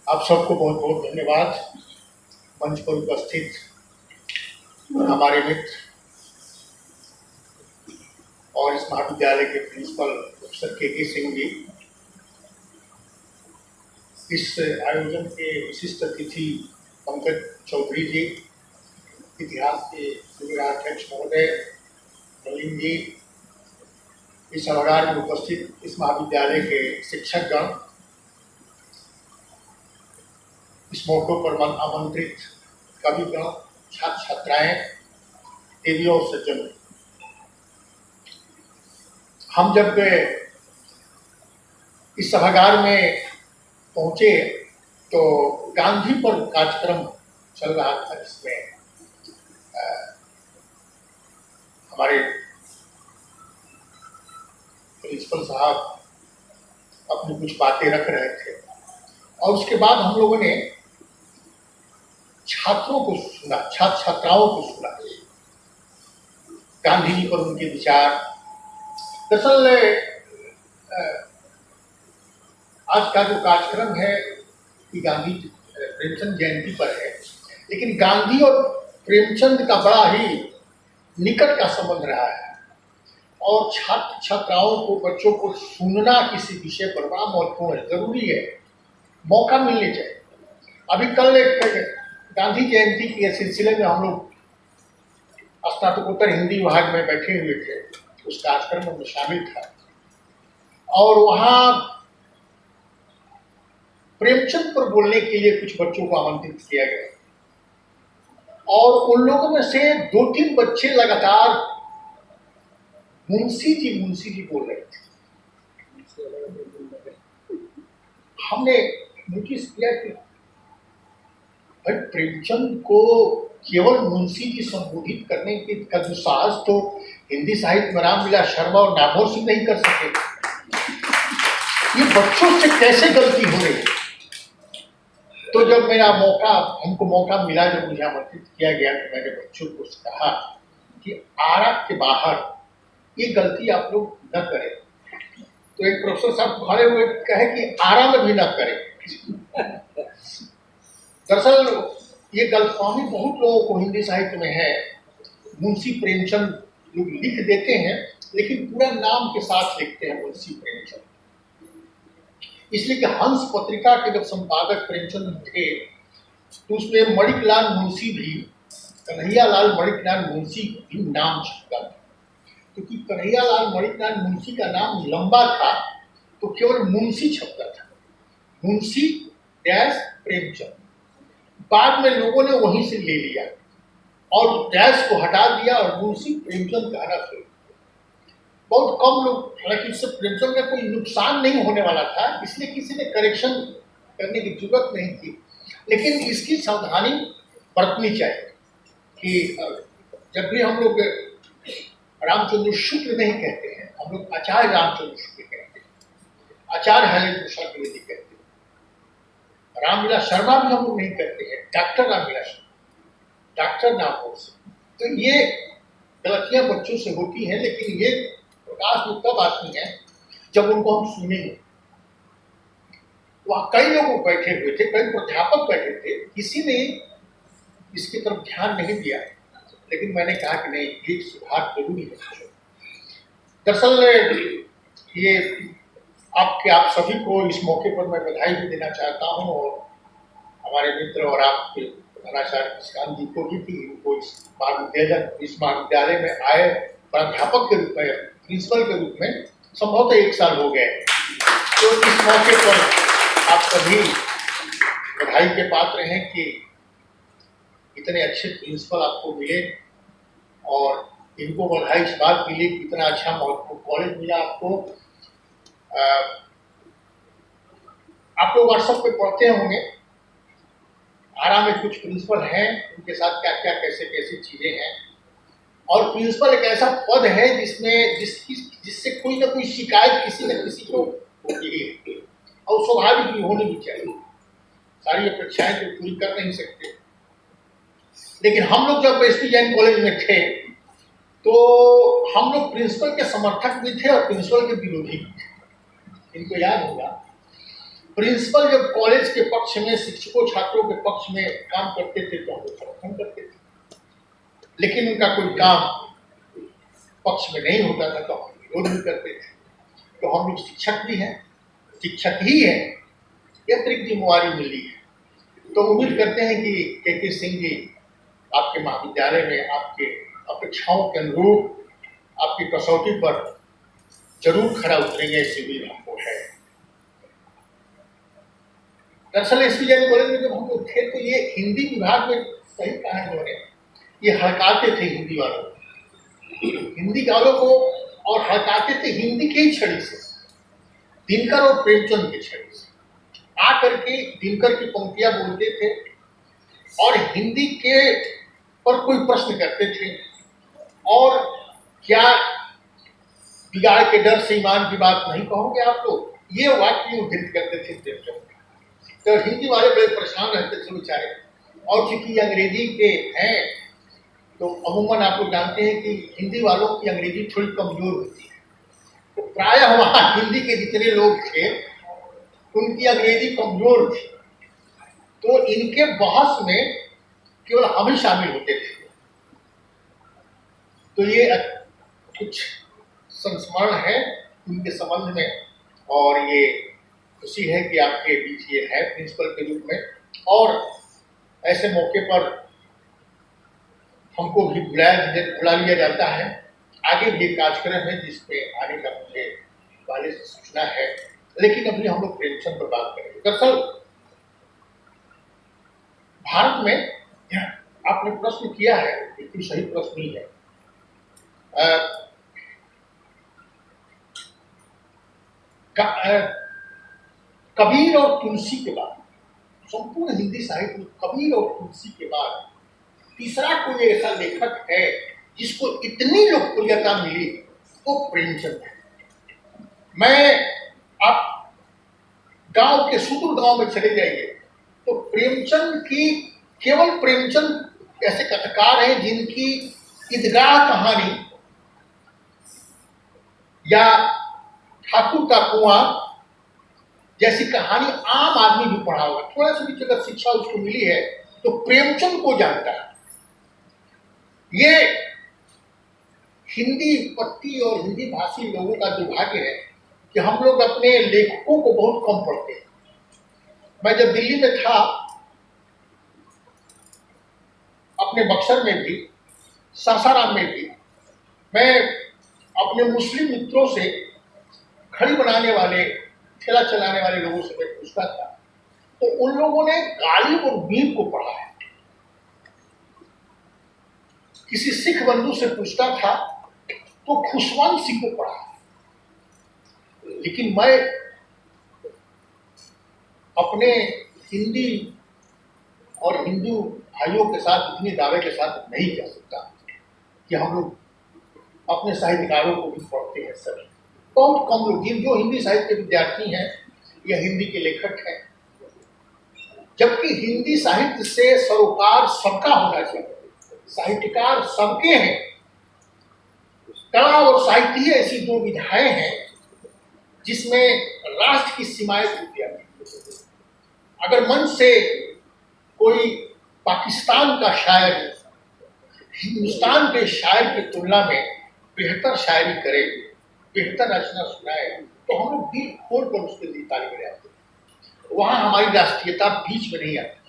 आप सबको बहुत बहुत धन्यवाद। मंच पर उपस्थित हमारे मित्र और इस महाविद्यालय के प्रिंसिपल प्रोफेसर के सिंह जी, इस आयोजन के विशिष्ट अतिथि पंकज चौधरी जी, इतिहास के अध्यक्ष महोदय नलिन जी, इस सभागार में उपस्थित इस महाविद्यालय के शिक्षकगण, इस मौके पर आमंत्रित कविगण, छात्र छात्राएं, देवी और सज्जन, हम जब इस सभागार में पहुंचे तो गांधी पर कार्यक्रम चल रहा था, जिसमें हमारे प्रिंसिपल साहब अपनी कुछ बातें रख रहे थे और उसके बाद हम लोगों ने छात्रों को सुना, छात्र छात्राओं को सुना, गांधी जी पर उनके विचार। दरअसल आज का जो कार्यक्रम है कि गांधी प्रेमचंद जयंती पर है, लेकिन गांधी और प्रेमचंद का बड़ा ही निकट का संबंध रहा है और छात्र छात्राओं को, बच्चों को सुनना किसी विषय पर बड़ा महत्वपूर्ण है, जरूरी है, मौका मिलने चाहिए। अभी कल एक गांधी जयंती के सिलसिले में हम लोग स्नातकोत्तर हिंदी विभाग में बैठे हुए थे, उस कार्यक्रम में शामिल था और वहाँ प्रेमचंद पर बोलने के लिए कुछ बच्चों को आमंत्रित किया गया और उन लोगों में से 2-3 बच्चे लगातार मुंशी जी बोल रहे थे। हमने नोटिस किया कि भाई प्रेमचंद को केवल मुंशी जी संबोधित करने के का जो साहस तो हिंदी साहित्य में रामविलास शर्मा और नाभोर सिंह नहीं कर सके, ये बच्चों से कैसे गलती हो रही। तो जब हमको मौका मिला, जब मुझे आमंत्रित किया गया तो मैंने बच्चों को कहा कि आरा के बाहर ये गलती आप लोग न करें। तो एक प्रोफेसर साहब खड़े हुए कहे कि आरा में भी न करें। दरअसल ये गलतफहमी बहुत लोगों को हिंदी साहित्य में है। मुंशी प्रेमचंद लोग लिख देते हैं लेकिन पूरा नाम के साथ लिखते हैं मुंशी प्रेमचंद, इसलिए कि हंस पत्रिका के जब संपादक प्रेमचंद थे तो उसमें मणिकलाल मुंशी भी, कन्हैयालाल मणिकलाल मुंशी भी नाम छपता था। क्योंकि कन्हैयालाल मणिकलाल मुंशी का नाम लंबा था तो केवल मुंशी छपता था, मुंशी डैश प्रेमचंद। बाद में लोगों ने वहीं से ले लिया और डैश को हटा दिया और मुंशी प्रेमचंद कहना शुरू। बहुत कम लोग, हालांकि इससे प्रेमचंद का कोई नुकसान नहीं होने वाला था, इसलिए किसी ने करेक्शन करने की जरूरत नहीं थी, लेकिन इसकी सावधानी बरतनी चाहिए कि जब भी हम लोग रामचंद्र शुक्ल नहीं कहते हैं, हम लोग आचार्य रामचंद्र शुक्ल कहते हैं, आचार्य हरेंद्र प्रसाद द्विवेदी कहते हैं, रामविलास शर्मा भी हम लोग नहीं कहते हैं, डॉक्टर रामविलास शर्मा, डॉक्टर नाम हो सकते। तो ये गलतियां बच्चों से होती हैं, लेकिन ये प्रकाश में तब आती हैं जब उनको हम सुनेंगे। वहाँ कई लोग बैठे हुए थे, कई प्राध्यापक बैठे थे, किसी ने इसकी तरफ ध्यान नहीं दिया, लेकिन मैंने कहा कि नहीं, ये सुधार जरूरी है। दरअसल ये आप सभी को इस मौके पर मैं बधाई भी देना चाहता हूँ, और हमारे मित्र और आपके प्रधानाचार्य मुस्कान जी को भी, कि इनको इस महाविद्यालय में आए प्राध्यापक के रूप में, प्रिंसिपल के रूप में संभवतः 1 साल हो गए। तो इस मौके पर आप सभी बधाई के पात्र हैं कि इतने अच्छे प्रिंसिपल आपको मिले, और इनको बधाई इस बात के लिए कि इतना अच्छा कॉलेज मिला आपको। आप लोग व्हाट्सएप पे पढ़ते होंगे, आरा में कुछ प्रिंसिपल हैं, उनके साथ क्या क्या कैसे कैसी चीज़ें हैं, और प्रिंसिपल एक ऐसा पद है जिससे कोई ना कोई शिकायत किसी न किसी को होती है, और स्वाभाविक भी होनी भी चाहिए। सारी अपेक्षाएं तो पूरी कर नहीं सकते, लेकिन हम लोग जब एसपी जैन कॉलेज में थे तो हम लोग प्रिंसिपल के समर्थक भी थे और प्रिंसिपल के विरोधी भी थे। इनको याद होगा, प्रिंसिपल जब कॉलेज के पक्ष में, शिक्षकों छात्रों के पक्ष में काम करते थे तो हम लोग समर्थन करते थे, लेकिन उनका कोई काम पक्ष में नहीं होता था तो हम विरोध भी करते थे। तो हम लोग शिक्षक भी हैं, शिक्षक ही है, ये अतिरिक्त जिम्मेवारी मिली है। तो उम्मीद करते हैं कि के सिंह जी आपके महाविद्यालय में आपके अपेक्षाओं के अनुरूप आपकी कसौटी पर जरूर खरा उतरेंगे, ऐसी भी हमको है। दरअसल एसपी जैन कॉलेज में जब हम लोग थे तो ये हिंदी विभाग में, सही कहा है इन्होंने, ये हड़काते थे हिंदी वालों को, और हड़काते थे हिंदी के ही छड़ी से, दिनकर और प्रेमचंद की छड़ी से आकर के दिनकर की पंक्तियां बोलते थे और हिंदी के पर कोई प्रश्न करते थे, और क्या बिगाड़ के डर से ईमान की बात नहीं कहोगे आप लोग, ये वाक्य उद्धृत करते थे प्रेमचंद। तो हिंदी वाले बड़े परेशान रहते थे बेचारे, और चूंकि अंग्रेजी के हैं तो अमूमन आप लोग जानते हैं कि हिंदी वालों की अंग्रेजी थोड़ी कमजोर होती है, तो प्रायः वहाँ हिंदी के जितने लोग थे उनकी अंग्रेजी कमजोर थी, तो इनके बहस में केवल हम ही शामिल होते थे। तो ये कुछ संस्मरण है उनके संबंध में, और ये खुशी है कि आपके बीच ये है प्रिंसिपल के रूप में, और ऐसे मौके पर हमको भी बुला लिया जाता है। आगे भी एक कार्यक्रम है जिसपे आने का मुझे पहले से सूचना है, लेकिन अभी हम लोग प्रेमचंद पर बात करेंगे। दरअसल भारत में आपने प्रश्न किया है, बिल्कुल सही प्रश्न ही है। कबीर और तुलसी के बाद, संपूर्ण हिंदी साहित्य में कबीर और तुलसी के बाद तीसरा कोई ऐसा लेखक है जिसको इतनी लोकप्रियता मिली, वो प्रेमचंद है। मैं आप गांव के सुदूर गांव में चले जाइए तो प्रेमचंद की, केवल प्रेमचंद ऐसे कथाकार हैं जिनकी ईदगाह कहानी या ठाकुर का कुआं जैसी कहानी आम आदमी भी पढ़ा होगा, थोड़ा सा भी अगर शिक्षा उसको मिली है तो प्रेमचंद को जानता है। ये हिंदी पट्टी और हिंदी भाषी लोगों का दुर्भाग्य है कि हम लोग अपने लेखकों को बहुत कम पढ़ते हैं। मैं जब दिल्ली में था, अपने बक्सर में भी, सासाराम में भी, मैं अपने मुस्लिम मित्रों से, खड़ी बनाने वाले, ठेला चलाने वाले लोगों से मैं पूछता था तो उन लोगों ने गालिब और मीर को पढ़ा है। किसी सिख बंधु से पूछता था तो खुशवंत सिंह को पढ़ा है। लेकिन मैं अपने हिंदी और हिंदू भाइयों के साथ इतने दावे के साथ नहीं कह सकता कि हम लोग अपने साहित्यकारों को भी पढ़ते हैं सभी। बहुत कम लोग जो हिंदी साहित्य के विद्यार्थी हैं या हिंदी के लेखक हैं, जबकि हिंदी साहित्य से सरोकार सबका होना चाहिए, साहित्यकार सबके हैं। कला और साहित्य ही ऐसी दो विधाएं हैं जिसमें राष्ट्र की सीमाएं टूट जाती हैं। अगर मन से कोई पाकिस्तान का शायर हिंदुस्तान के शायर की तुलना में बेहतर शायरी करे, बेहतर रचना सुनाए, तो हम लोग दिल खोल कर उसके लिए ताली बजाते हैं। वहां हमारी राष्ट्रीयता बीच में नहीं आती।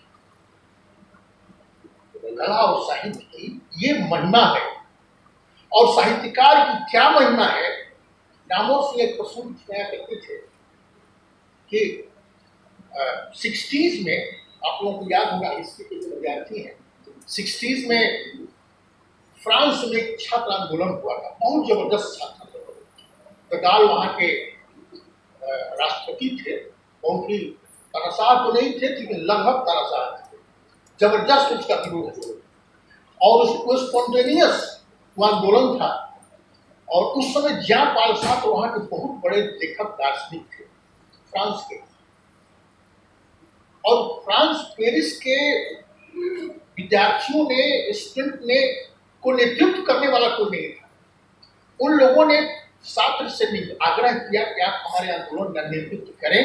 कला और साहित्य की ये महिमा है। और साहित्यकार की क्या महिमा है? दामोदर सिंह एक प्रश्न पूछा करते थे कि 60s में, आप लोगों को याद होगा, हिस्ट्री के जो विद्यार्थी हैं, 60s में फ्रांस में एक छात्र आंदोलन हुआ था, बहुत जबरदस्त छात्र आंदोलन। दगाल वहाँ के राष्ट्रपति थे, बहुत ही तनाशाह तो नहीं थे लेकिन लगभग तनाशाह थे, जबरदस्त उसका विरोध हुआ और उसको स्पॉन्टेनियस वो आंदोलन था। और उस समय ज्यां पाल साहब वहाँ के बहुत बड़े लेखक दार्शनिक थे फ्रांस के। और फ्रांस पेरिस के विद्यार्थियों ने, स्टूडेंट ने को नेतृत्व करने वाला कोई नहीं था। उन लोगों ने छात्र से आग्रह किया कि आप हमारे आंदोलन का नेतृत्व करें।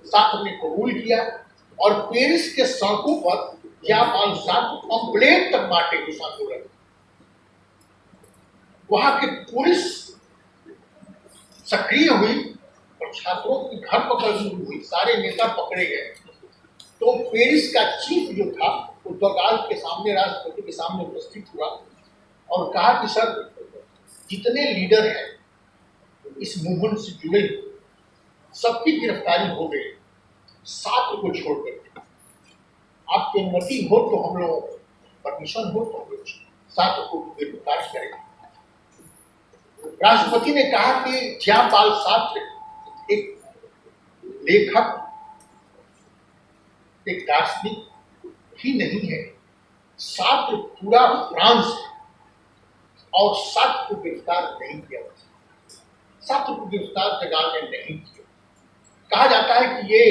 छात्र ने कबूल किया और पेरिस के सड़कों पर ज्यां-पाल साहब कंप्लेंट तक बांटे उस आंदोलन। वहां की पुलिस सक्रिय हुई और छात्रों की घर पकड़ हुई, सारे नेता पकड़े गए। तो पेरिस का चीफ जो था वो दगाल के सामने, राष्ट्रपति के सामने उपस्थित हुआ और कहा कि सर, जितने लीडर हैं इस मूवमेंट से जुड़े सबकी गिरफ्तारी हो गई, 7 को छोड़ कर। आपकी अनुमति हो तो हम लोग, परमिशन हो तो हम लोग 7 को गिरफ्तार करेंगे। राष्ट्रपति ने कहा कि ज्यां-पाल साहब एक लेखक, एक दार्शनिक ही नहीं है, छात्र पूरा फ्रांस है और छात्र को गिरफ्तार नहीं किया। छात्र को गिरफ्तार दगाल ने नहीं किया। कहा जाता है कि ये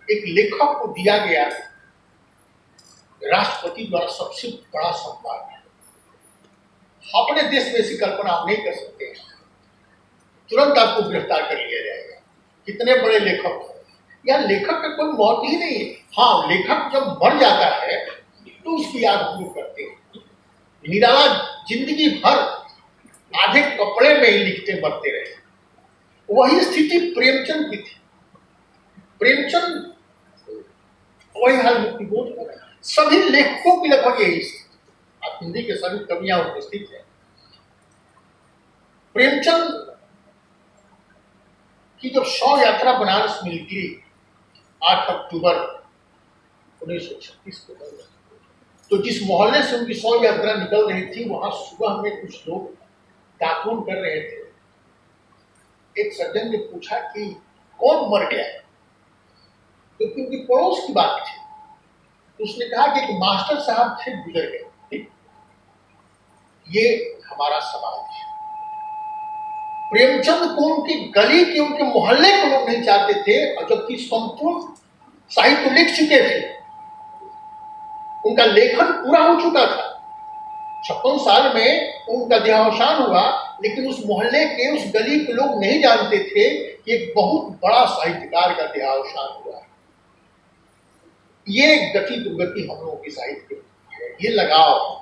एक लेखक को दिया गया राष्ट्रपति द्वारा सबसे बड़ा सम्मान है। अपने देश में ऐसी कल्पना आप नहीं कर सकते। तुरंत आपको गिरफ्तार कर लिया जाएगा। कितने बड़े लेखक हैं। या लेखक का कोई मौत ही नहीं है। हाँ, लेखक जब मर जाता है तो उसकी याद हम लोग करते हैं। निराला जिंदगी भर आधे कपड़े में ही लिखते मरते रहे। वही स्थिति प्रेमचंद की थी। प्रेमचंद वही हाल मुक्तिबोध हो रहा है। सभी लेखकों की लगभग यही स्थिति। आप हिंदी के सभी कवियां उपस्थित हैं। प्रेमचंद की जब 100 यात्रा बनारस में निकली 8 अक्टूबर 1936 को, तो जिस मोहल्ले से उनकी 100 यात्रा निकल रही थी, वहां सुबह में कुछ लोग दातून कर रहे थे। एक सज्जन ने पूछा कि कौन मर गया है, क्योंकि उनकी पड़ोस की बात थी। तो उसने कहा कि एक मास्टर साहब थे, गुजर गए। ये हमारा समाज है। प्रेमचंद को उनकी गली के, उनके मोहल्ले के लोग नहीं चाहते थे, और जबकि संपूर्ण साहित्य लिख चुके थे, उनका लेखन पूरा हो चुका था। 56 साल में उनका देहावसान हुआ, लेकिन उस मोहल्ले के, उस गली के लोग नहीं जानते थे कि एक बहुत बड़ा साहित्यकार का देहावसान हुआ। ये गति दुर्गति हम लोगों की साहित्य है। ये लगाव,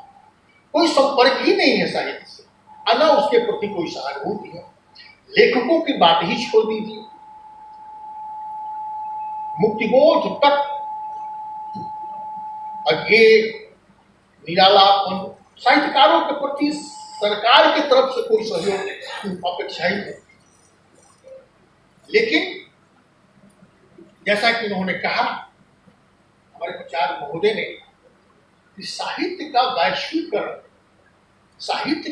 कोई संपर्क ही नहीं है साहित्य से, ना उसके प्रति कोई सहानुभूति है। लेखकों की बात ही छोड़ दीजिए। मुक्तिबोध तक ये निरालापन, साहित्यकारों के प्रति सरकार की तरफ से कोई सहयोग अपेक्षा ही नहीं। लेकिन जैसा कि उन्होंने कहा, हमारे प्रचार महोदय ने, कि साहित्य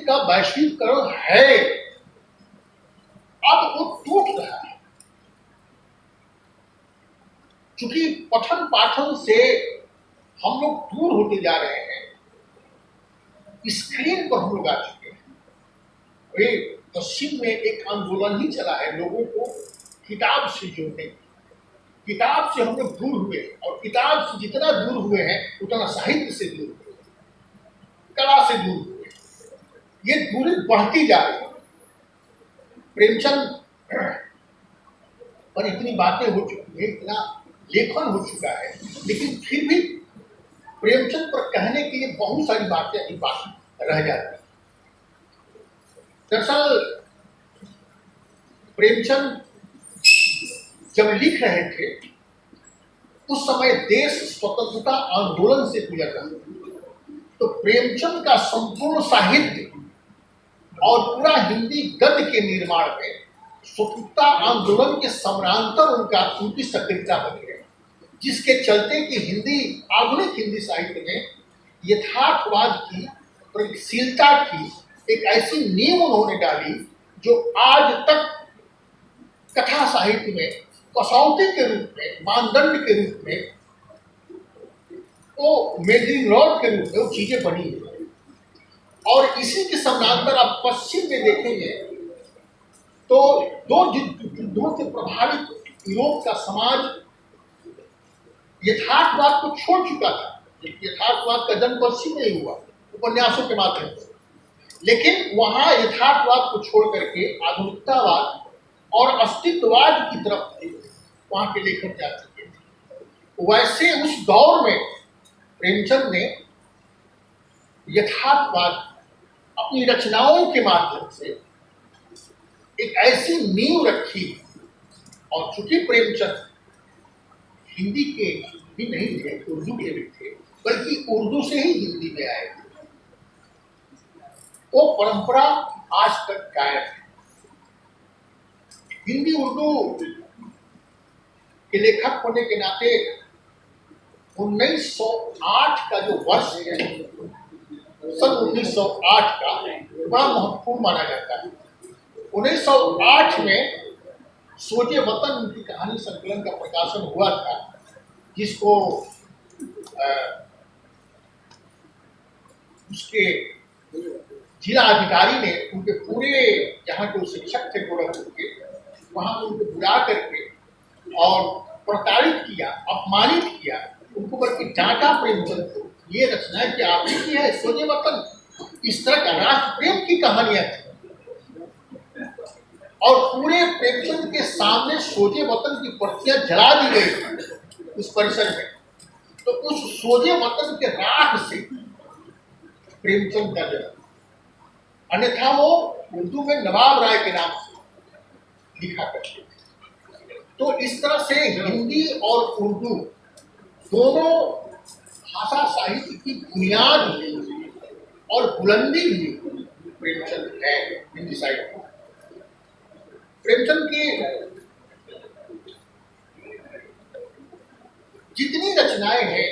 का वैश्वीकरण है, अब वो टूट रहा है। क्योंकि पठन पाठन से हम लोग दूर होते जा रहे हैं, स्क्रीन पर हम लोग आ चुके हैं। पश्चिम में एक आंदोलन ही चला है लोगों को किताब से जोड़ने की। किताब से हम लोग दूर हुए और किताब से जितना दूर हुए हैं उतना साहित्य से दूर हुए, कला से दूर हुए। ये दूरी बढ़ती जा रही है। प्रेमचंद पर इतनी बातें हो चुकी है, इतना लेखन हो चुका है, लेकिन फिर भी प्रेमचंद पर कहने के लिए बहुत सारी बातें अभी बाकी रह जाती हैं। दरअसल प्रेमचंद जब लिख रहे थे उस समय देश स्वतंत्रता आंदोलन से गुजर रहा था, तो प्रेमचंद का संपूर्ण साहित्य और पूरा हिंदी गद्य के निर्माण में स्वतंत्रता आंदोलन के समानांतर उनकी सक्रियता बनी है, जिसके चलते कि आधुनिक हिंदी साहित्य में यथार्थवाद की, प्रगतिशीलता की एक ऐसी नींव उन्होंने डाली जो आज तक कथा साहित्य में कसौटी के रूप में, मानदंड के रूप में, वो मेजरिंग रॉड के रूप में वो चीजें बनी है। और इसी के समानांतर आप पश्चिम में देखेंगे तो दो युद्धों से प्रभावित यूरोप का समाज यथार्थवाद को छोड़ चुका था। यथार्थवाद का जन्म पश्चिम में ही हुआ उपन्यासों के माध्यम से, लेकिन वहां यथार्थवाद को छोड़ करके आधुनिकतावाद और अस्तित्ववाद की तरफ वहां के लेखक जा चुके थे। वैसे उस दौर में प्रेमचंद ने यथार्थवाद अपनी रचनाओं के माध्यम से एक ऐसी नींव रखी। और चूंकि प्रेमचंद हिंदी के भी नहीं थे, उर्दू के भी थे, बल्कि उर्दू से ही हिंदी में आए थे, वो परंपरा आज तक कायम है। हिंदी उर्दू के लेखक होने के नाते 1908 का जो वर्ष है, सन 1908 का बड़ा महत्वपूर्ण माना जाता है। 1908 में सोजे वतन उनकी कहानी संकलन का प्रकाशन हुआ था, जिसको उसके जिला अधिकारी ने उनके पूरे यहाँ जो शिक्षक थे गोरखपुर के, वहां उनको बुला करके और प्रताड़ित किया, अपमानित किया, उनको बल्कि डांटा प्रेमचंद को। ये रचना कि आपने की है सोजे वतन, इस तरह का राष्ट्र प्रेम की कहानियां थी। और पूरे प्रेमचंद के सामने सोजे वतन की प्रतियां जला दी गई उस परिसर में। तो उस सोजे वतन के राख से प्रेमचंद का जन्म, अन्यथा वो उर्दू में नवाब राय के नाम से लिखा करते थे। तो इस तरह से हिंदी और उर्दू दोनों भाषा साहित्य की बुनियाद भी और बुलंदी भी प्रेमचंद है हिंदी साहित्य में। प्रेमचंद की जितनी रचनाएं हैं,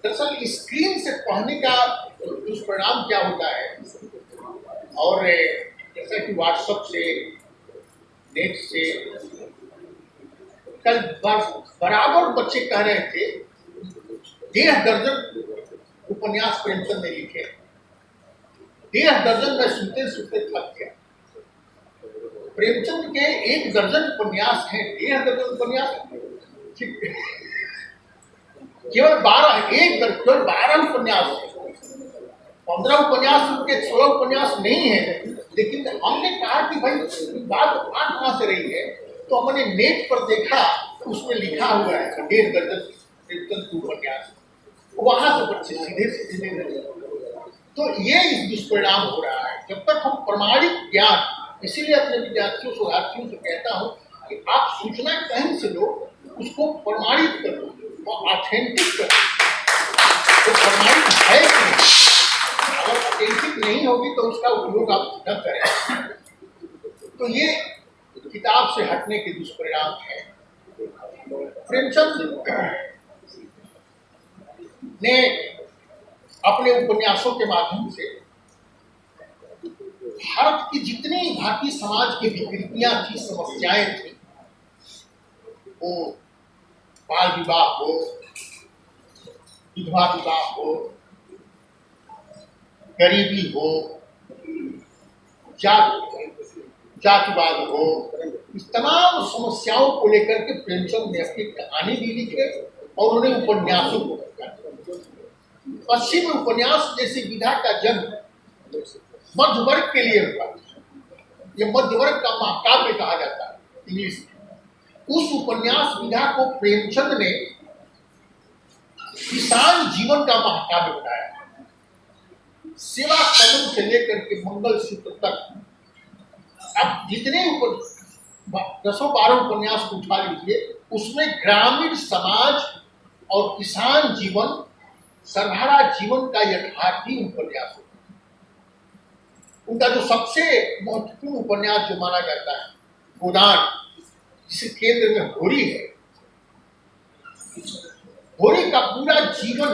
दरअसल स्क्रीन से पढ़ने का दुष्परिणाम क्या होता है, और जैसा कि व्हाट्सएप से, नेट से, कल बराबर बच्चे कह रहे थे 1.5 दर्जन उपन्यास प्रेमचंद ने लिखे। 1.5 दर्जन में सुनते सुनते थक गया। प्रेमचंद के 1 दर्जन उपन्यास हैं, 1.5 दर्जन उपन्यास केवल 12 उपन्यास है। 15 उपन्यास उनके, 16 उपन्यास नहीं है। लेकिन हमने कहा कि भाई बात कहाँ से रही है, तो हमने नेट पर देखा, उसमें लिखा हुआ है 1.5 दर्जन प्रेमचंद के उपन्यास। वहां से बच्चे सीधे सीधे लगे। तो ये इस दुष्परिणाम हो रहा है। जब तक हम प्रमाणिक ज्ञान, इसीलिए अपने विद्यार्थियों शोधार्थियों से कहता हूँ कि आप सूचना कहीं से लो, उसको प्रमाणित करो और ऑथेंटिक करो। तो प्रमाणित है कि नहीं, अगर ऑथेंटिक नहीं होगी तो उसका उपयोग आप न करें। तो ये किताब से हटने के दुष्परिणाम है। प्रेमचंद ने अपने उपन्यासों के माध्यम से भारत की जितनी भारतीय समाज की विकृतियां थी, समस्याएं थी, वो बाल विवाह हो, विधवा विवाह हो, गरीबी हो, जाति हो, जातिवाद हो, इस तमाम समस्याओं को लेकर के प्रेमचंद ने अपनी कहानी भी लिखे और उन्हें उपन्यासों को लिखा। पश्चिम उपन्यास जैसी विधा का जन्म मध्य वर्ग के लिए हुआ। यह मध्य वर्ग का महाकाव्य कहा जाता है इंग्लिश में। उस उपन्यास विधा को प्रेमचंद ने किसान जीवन का महाकाव्य बनाया। सेवा सदन से लेकर के मंगल सूत्र तक अब जितने 10-12 उपन्यास को उठा लीजिए, उसमें ग्रामीण समाज और किसान जीवन, सरहारा जीवन का यथार्थी उपन्यास होता है। उनका जो सबसे महत्वपूर्ण उपन्यास जो माना जाता है गोदान, जिसके केंद्र में होरी है। होरी का पूरा जीवन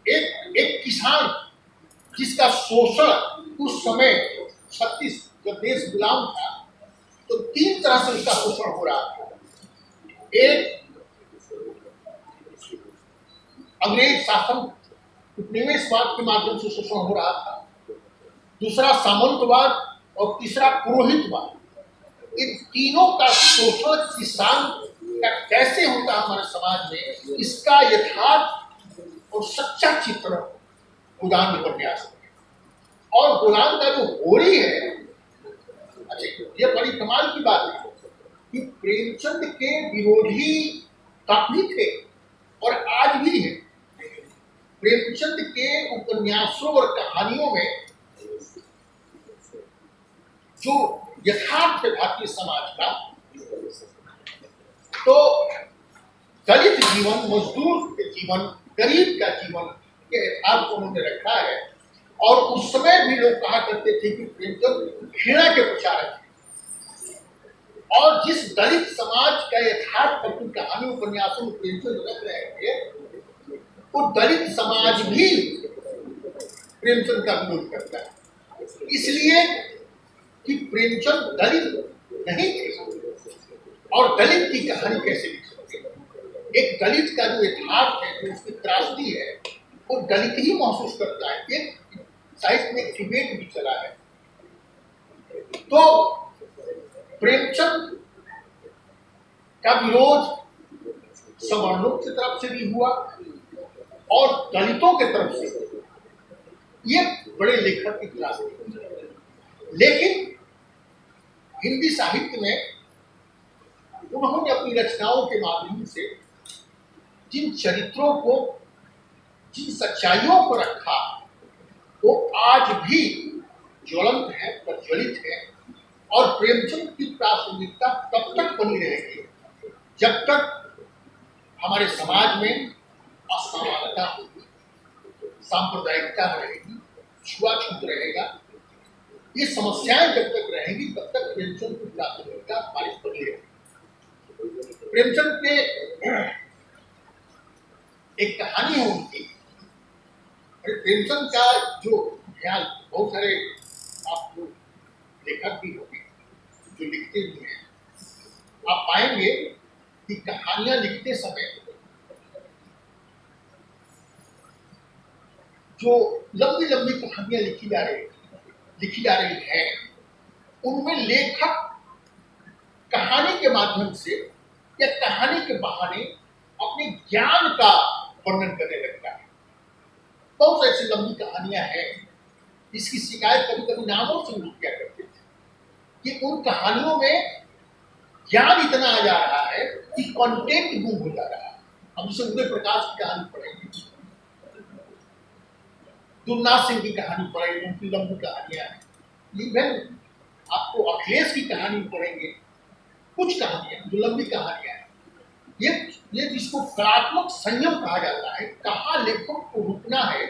एक किसान जिसका शोषण उस समय 36 जब देश गुलाम था तो 3 तरह से उसका शोषण हो रहा था। एक अंग्रेज शासन उपनिवेशवाद के माध्यम से शोषण हो रहा था, दूसरा सामंतवाद और तीसरा पुरोहितवाद। इन तीनों का शोषण किसान का कैसे होता है हमारे समाज में, इसका यथार्थ और सच्चा चित्रण गोदान उपन्यास है। और गोदान का जो होरी है, अच्छा ये बड़ी कमाल की बात है कि प्रेमचंद के विरोधी तब भी थे और आज भी है। प्रेमचंद के उपन्यासों और कहानियों में जो यथार्थ है भारतीय समाज का, तो दलित जीवन, मजदूर के जीवन, गरीब का जीवन के यथार्थ को उन्होंने रखा है। और उस समय भी लोग कहा करते थे कि प्रेमचंद घृणा के प्रचारक हैं। और जिस दलित समाज का यथार्थ अपनी कहानी उपन्यासों में प्रेमचंद रख रहे थे, वो दलित समाज भी प्रेमचंद का विरोध करता है, इसलिए कि प्रेमचंद दलित नहीं थे और दलित की कहानी कैसे लिख सकते। एक दलित का जो यथार्थ है, जो उसकी त्रासदी है, वो दलित ही महसूस करता है। एक साहित्य में एक डिबेट भी चला है। तो प्रेमचंद का विरोध सवर्णों की तरफ से भी हुआ और दलितों के तरफ से। ये बड़े लेखक की त्रासदी है। लेकिन हिंदी साहित्य में उन्होंने अपनी रचनाओं के माध्यम से जिन चरित्रों को, जिन सच्चाइयों को रखा, वो आज भी ज्वलंत है, प्रज्वलित है। और प्रेमचंद की प्रासंगिकता तब तक बनी रहेगी जब तक हमारे समाज में असमानता होगी, सांप्रदायिकता रहेगी, छुआछूत रहेगा। ये समस्याएं जब तक रहेंगी तब तक प्रेमचंद की प्रासंगिकता हमारी बनी रहेगी। प्रेमचंद के एक कहानी है उनकी। प्रेमचंद का जो ख्याल, बहुत सारे आप लोग लेखक भी होंगे जो लिखते भी हैं, आप पाएंगे कि कहानियां लिखते समय जो लंबी लंबी कहानियां लिखी जा रही हैं, उनमें लेखक कहानी के माध्यम से या कहानी के बहाने अपने ज्ञान का वर्णन करने लगता है। बहुत ऐसी लंबी कहानियां हैं जिसकी शिकायत कभी कभी नामों से लोग क्या करते थे कि उन कहानियों में ज्ञान इतना आ जा रहा है कि कंटेंट गुम हो जा रहा है। हम जैसे उदय प्रकाश की कहानी पढ़ेंगे, दुर्नाथ सिंह की कहानी पढ़ेंगे, उनकी लंबी कहानियां हैं। इवन आपको अखिलेश की कहानी पढ़ेंगे, कुछ कहानियां जो लंबी कहानियां हैं। ये जिसको कलात्मक संयम कहा जाता है, कहाँ लेखक को रुकना है,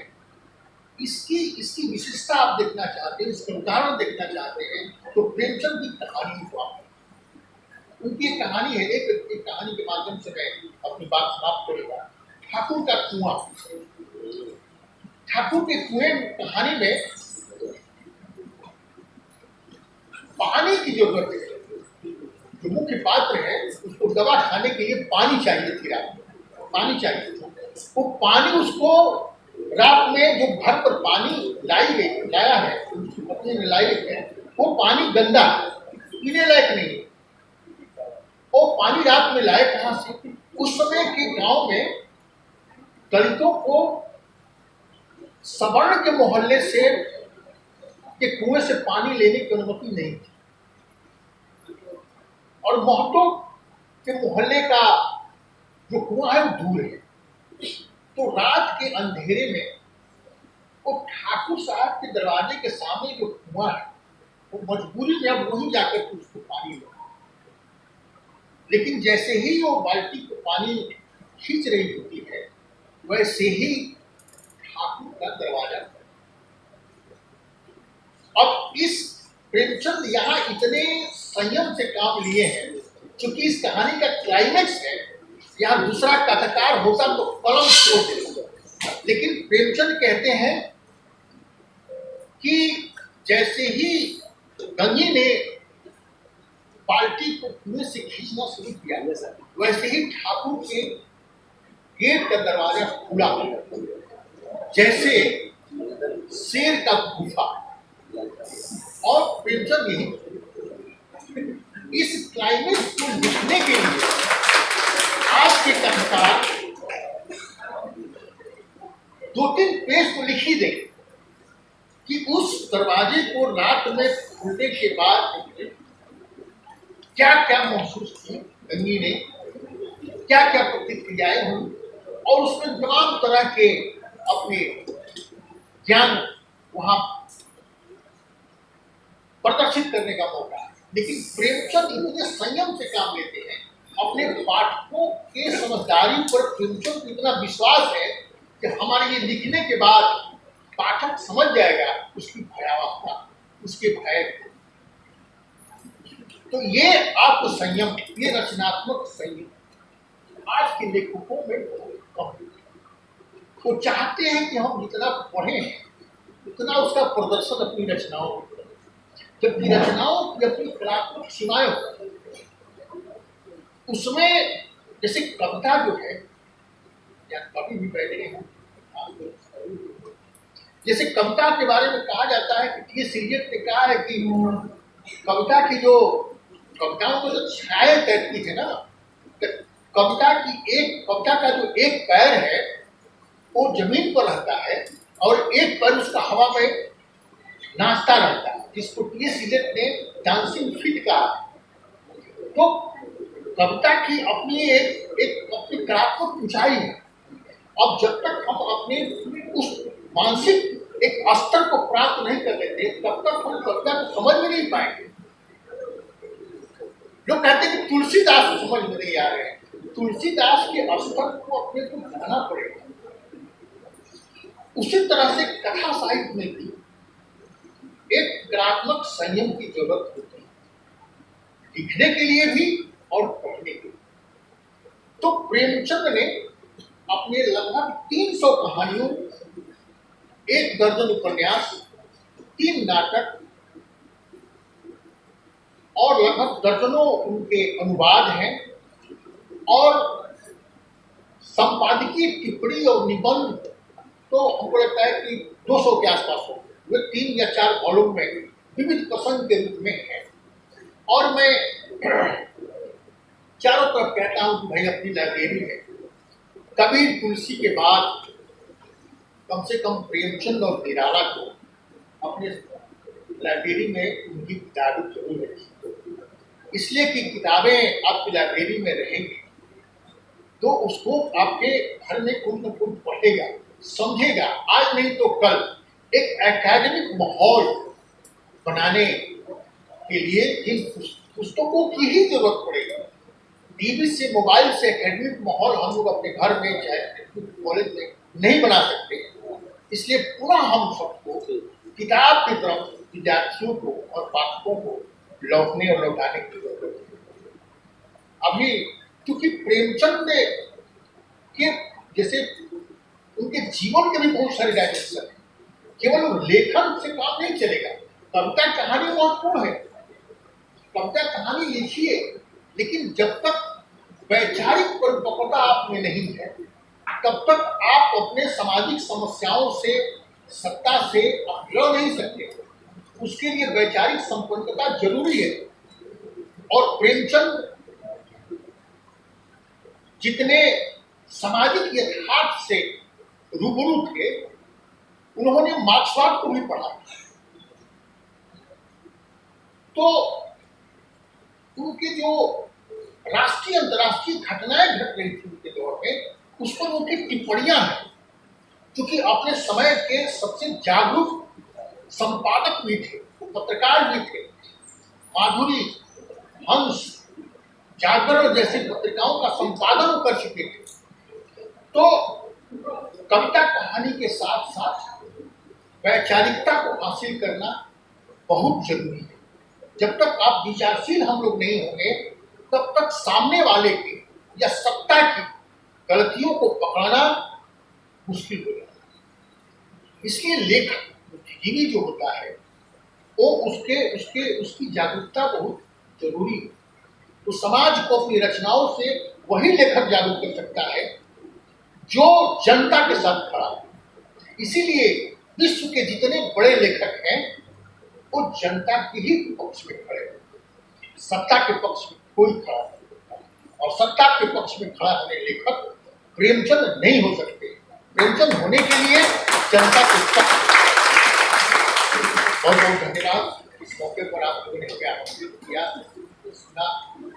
इसकी विशेषता आप देखना चाहते हैं, इसका उदाहरण देखना चाहते हैं, तो प्रेमचंद की कहानी को आप, उनकी एक कहानी है। एक कहानी के माध्यम से मैं अपनी बात समाप्त करूंगा। ठाकुर का कुआं। ठाकुर के कुएं कहानी में पानी की जरूरत है। जो मुख्य पात्र है उसको दवा खाने के लिए पानी चाहिए थी, रात में पानी चाहिए था। वो पानी उसको रात में जो घर पर पानी लाया है, उसकी पत्नी ने लाई है, वो पानी गंदा है, पीने लायक नहीं है। वो पानी रात में लाए कहां से? उस समय के गांव में दलितों को सवर्ण के मोहल्ले से के कुएं से पानी लेने की अनुमति नहीं थी, और महतो के मोहल्ले का जो कुआं है वो दूर है। तो रात के अंधेरे में वो ठाकुर साहब के दरवाजे के सामने जो कुआं है वो मजबूरी में अब वहीं जाकर के उसको पानी ले। लेकिन जैसे ही वो बाल्टी को पानी खींच रही होती है, वैसे ही ठाकुर का दरवाजा। अब इस प्रेमचंद यहाँ इतने संयम से काम लिए हैं, क्योंकि इस कहानी का क्लाइमेक्स है, यहाँ दूसरा कथाकार होता तो कलम छोड़ देता। लेकिन प्रेमचंद कहते हैं कि जैसे ही गंगी ने बाल्टी को कुएं से खींचना शुरू किया, वैसे ही ठाकुर के गेट का दरवाजा खुला, जैसे शेर का गुफा। और प्रेमचंद ने इस क्लाइमेक्स को लिखने के लिए आज के कथाकार 2-3 पेज तो लिख ही दें कि उस दरवाजे को रात में खुलने के बाद क्या क्या महसूस की गंगी ने, क्या क्या प्रतिक्रियाएं हुई, और उसमें तमाम तरह के अपने ज्ञान वहां प्रदर्शित करने का मौका है। लेकिन प्रेमचंद इतने संयम से काम लेते हैं, अपने पाठकों के समझदारी पर प्रेमचंद को इतना विश्वास है कि हमारे ये लिखने के बाद पाठक समझ जाएगा उसकी भयावहता, उसके भय। तो ये आपको संयम, ये रचनात्मक संयम आज के लेखकों में कम है। वो चाहते हैं कि हम जितना पढ़ें उतना उसका प्रदर्शन अपनी रचनाओं में करें, जबकि रचनाओं की अपनी कलात्मक सीमाएं होती हैं। उसमें जैसे कविता जो है, या कवि भी बैठे हैं, जैसे कविता के बारे में कहा जाता है कि टी.एस. एलियट ने कहा है कि कविता की जो कविताओं को जो छाया करती है ना, तो कविता का जो एक पैर है वो जमीन पर रहता है और एक पैर उसका हवा में नाचता रहता है, जिसको टी.एस. एलियट ने डांसिंग फीट कहा। तो कविता की अपनी एक अपनी कलात्मक ऊंचाई है। अब जब तक हम अपने उस मानसिक एक स्तर को प्राप्त नहीं कर लेते, तब तक हम कविता को समझ में नहीं पाएंगे। लोग कहते हैं कि तुलसीदास को समझ में नहीं आ रहे हैं। तुलसीदास के स्तर को अपने को जाना पड़ेगा। उसी तरह से कथा साहित्य में भी एक कलात्मक संयम की जरूरत होती है, लिखने के लिए भी और पढ़ने के लिए। तो प्रेमचंद ने अपने लगभग 300 कहानियों, 1 दर्जन उपन्यास, 3 नाटक और लगभग दर्जनों उनके अनुवाद हैं, और संपादकीय टिप्पणी और निबंध तो हमको लगता है कि 200 के आसपास हो। वे 3 या 4 वॉल्यूम में विविध प्रसंग के रूप में है। और मैं चारों तरफ कहता हूं कि भाई अपनी लाइब्रेरी में कबीर तुलसी के बाद कम से कम प्रेमचंद और निराला को अपने लाइब्रेरी में उनकी किताबें जरूर रखी, इसलिए कि किताबें आपकी लाइब्रेरी में रहेंगी तो उसको आपके घर में कुछ न कुछ पढ़ेगा, समझेगा। आज नहीं तो कल एक एकेडमिक माहौल बनाने के लिए इन पुस्तकों की ही जरूरत पड़ेगी। टीवी से, मोबाइल से एकेडमिक माहौल हम लोग अपने घर में चाहे कॉलेज में नहीं बना सकते। इसलिए पुनः हम सबको किताब की तरफ विद्यार्थियों को और पाठकों को लौटने और लौटाने की जरूरत है। अभी क्योंकि प्रेमचंद ने के जैसे उनके जीवन के भी बहुत सारे डायमेंशन हैं, केवल लेखन से काम नहीं चलेगा। कविता कहानी महत्वपूर्ण है, कविता कहानी लिखिए, लेकिन जब तक वैचारिक परिपक्वता आप में नहीं है, तब तक आप अपने सामाजिक समस्याओं से, सत्ता से आप लड़ नहीं सकते। उसके लिए वैचारिक संपन्नता जरूरी है। और प्रेमचंद जितने सामाजिक यथार्थ से रूबरू थे, उन्होंने मार्क्सवाद को भी पढ़ा, तो उनके जो राष्ट्रीय अंतर्राष्ट्रीय घटनाएं घट रही थी उनके दौर में, उस पर उनकी टिप्पणियां हैं, क्योंकि अपने समय के सबसे जागरूक संपादक भी थे, पत्रकार भी थे। माधुरी, हंस, जागरण जैसी पत्रिकाओं का संपादन कर चुके थे। तो कविता कहानी के साथ साथ वैचारिकता को हासिल करना बहुत जरूरी है। जब तक आप विचारशील हम लोग नहीं होंगे, तब तक सामने वाले की या सत्ता की गलतियों को पकड़ना मुश्किल हो जाता है। इसलिए लेखक, बुद्धिजीवी जो होता है, वो उसकी जागरूकता बहुत जरूरी है। तो समाज को अपनी रचनाओं से वही लेखक जागरूक कर सकता है जो जनता के साथ खड़ा है। इसीलिए विश्व के जितने बड़े लेखक हैं, वो जनता के ही पक्ष में खड़े हैं, सत्ता के पक्ष में कोई खड़ा नहीं होता। और सत्ता के पक्ष में खड़ा होने लेखक प्रेमचंद नहीं हो सकते। प्रेमचंद होने के लिए जनता के पक्ष। बहुत बहुत धन्यवाद। इस मौके पर आप लोगों ने हमें आमंत्रित किया, सुना,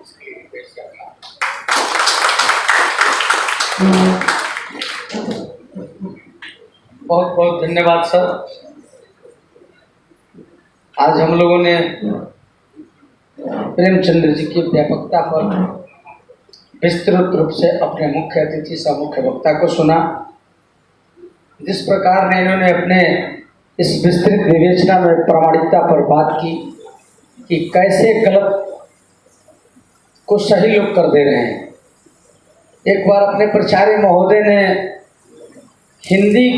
इसके लिए पेश किया। बहुत बहुत धन्यवाद सर। आज हम लोगों ने प्रेमचंद्र जी की व्यापकता पर विस्तृत रूप से अपने मुख्य अतिथि सा मुख्य वक्ता को सुना। जिस प्रकार ने इन्होंने अपने इस विस्तृत विवेचना में प्रामाणिकता पर बात की कि कैसे गलत को सही लोग कर दे रहे हैं। एक बार अपने प्राचार्य महोदय ने हिंदी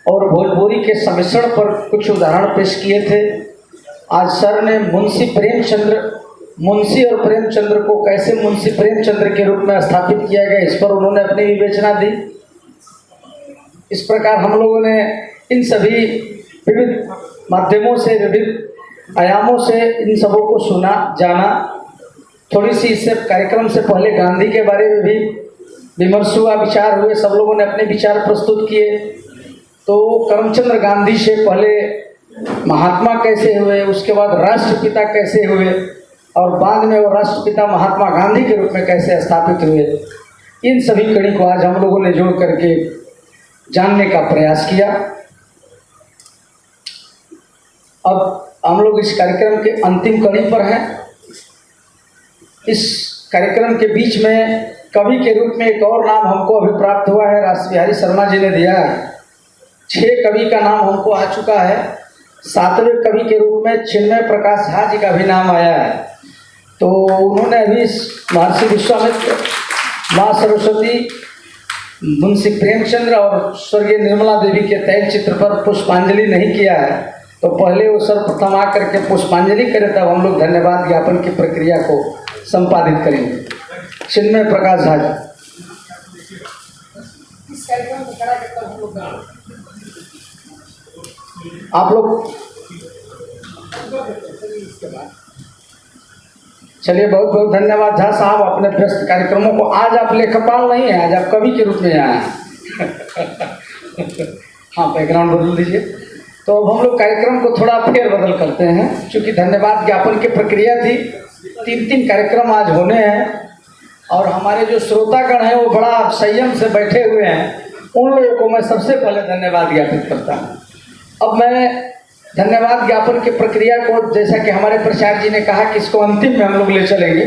और भोजपुरी के सम्मिश्रण पर कुछ उदाहरण पेश किए थे। आज सर ने मुंशी और प्रेमचंद्र को कैसे मुंशी प्रेमचंद्र के रूप में स्थापित किया गया, इस पर उन्होंने अपनी विवेचना दी। इस प्रकार हम लोगों ने इन सभी विविध माध्यमों से, विविध आयामों से इन सबों को सुना, जाना। थोड़ी सी इससे कार्यक्रम से पहले गांधी के बारे में भी विमर्श हुआ, विचार हुए, सब लोगों ने अपने विचार प्रस्तुत किए। तो करमचंद गांधी से पहले महात्मा कैसे हुए, उसके बाद राष्ट्रपिता कैसे हुए और बाद में वो राष्ट्रपिता महात्मा गांधी के रूप में कैसे स्थापित हुए, इन सभी कड़ी को आज हम लोगों ने जोड़ करके जानने का प्रयास किया। अब हम लोग इस कार्यक्रम के अंतिम कड़ी पर हैं। इस कार्यक्रम के बीच में कवि के रूप में एक और नाम हमको अभी प्राप्त हुआ है, रासबिहारी शर्मा जी ने दिया है। 6 कवि का नाम हमको आ चुका है। 7वें कवि के रूप में चिन्मय प्रकाश झा जी का भी नाम आया है। तो उन्होंने अभी महर्षि विश्वामित्र, माँ सरस्वती, मुंशी प्रेमचंद्र और स्वर्गीय निर्मला देवी के तैल चित्र पर पुष्पांजलि नहीं किया है। तो पहले वो सर्वप्रथम आकर के पुष्पांजलि करें, तब हम लोग धन्यवाद ज्ञापन की प्रक्रिया को संपादित करेंगे। चिन्मय प्रकाश झा जी। आप लोग चलिए, बहुत बहुत धन्यवाद झा साहब अपने व्यस्त कार्यक्रमों को। आज आप लेखपाल नहीं हैं, आज आप कवि के रूप में आए हैं। हाँ, बैकग्राउंड बदल दीजिए। तो अब हम लोग कार्यक्रम को थोड़ा फेर बदल करते हैं, क्योंकि धन्यवाद ज्ञापन की प्रक्रिया थी। 3 कार्यक्रम आज होने हैं और हमारे जो श्रोतागण हैं वो बड़ा संयम से बैठे हुए हैं। उन लोगों को मैं सबसे पहले धन्यवाद ज्ञापित करता हूँ। अब मैं धन्यवाद ज्ञापन की प्रक्रिया को, जैसा कि हमारे प्राचार्य जी ने कहा कि इसको अंतिम में हम लोग ले चलेंगे,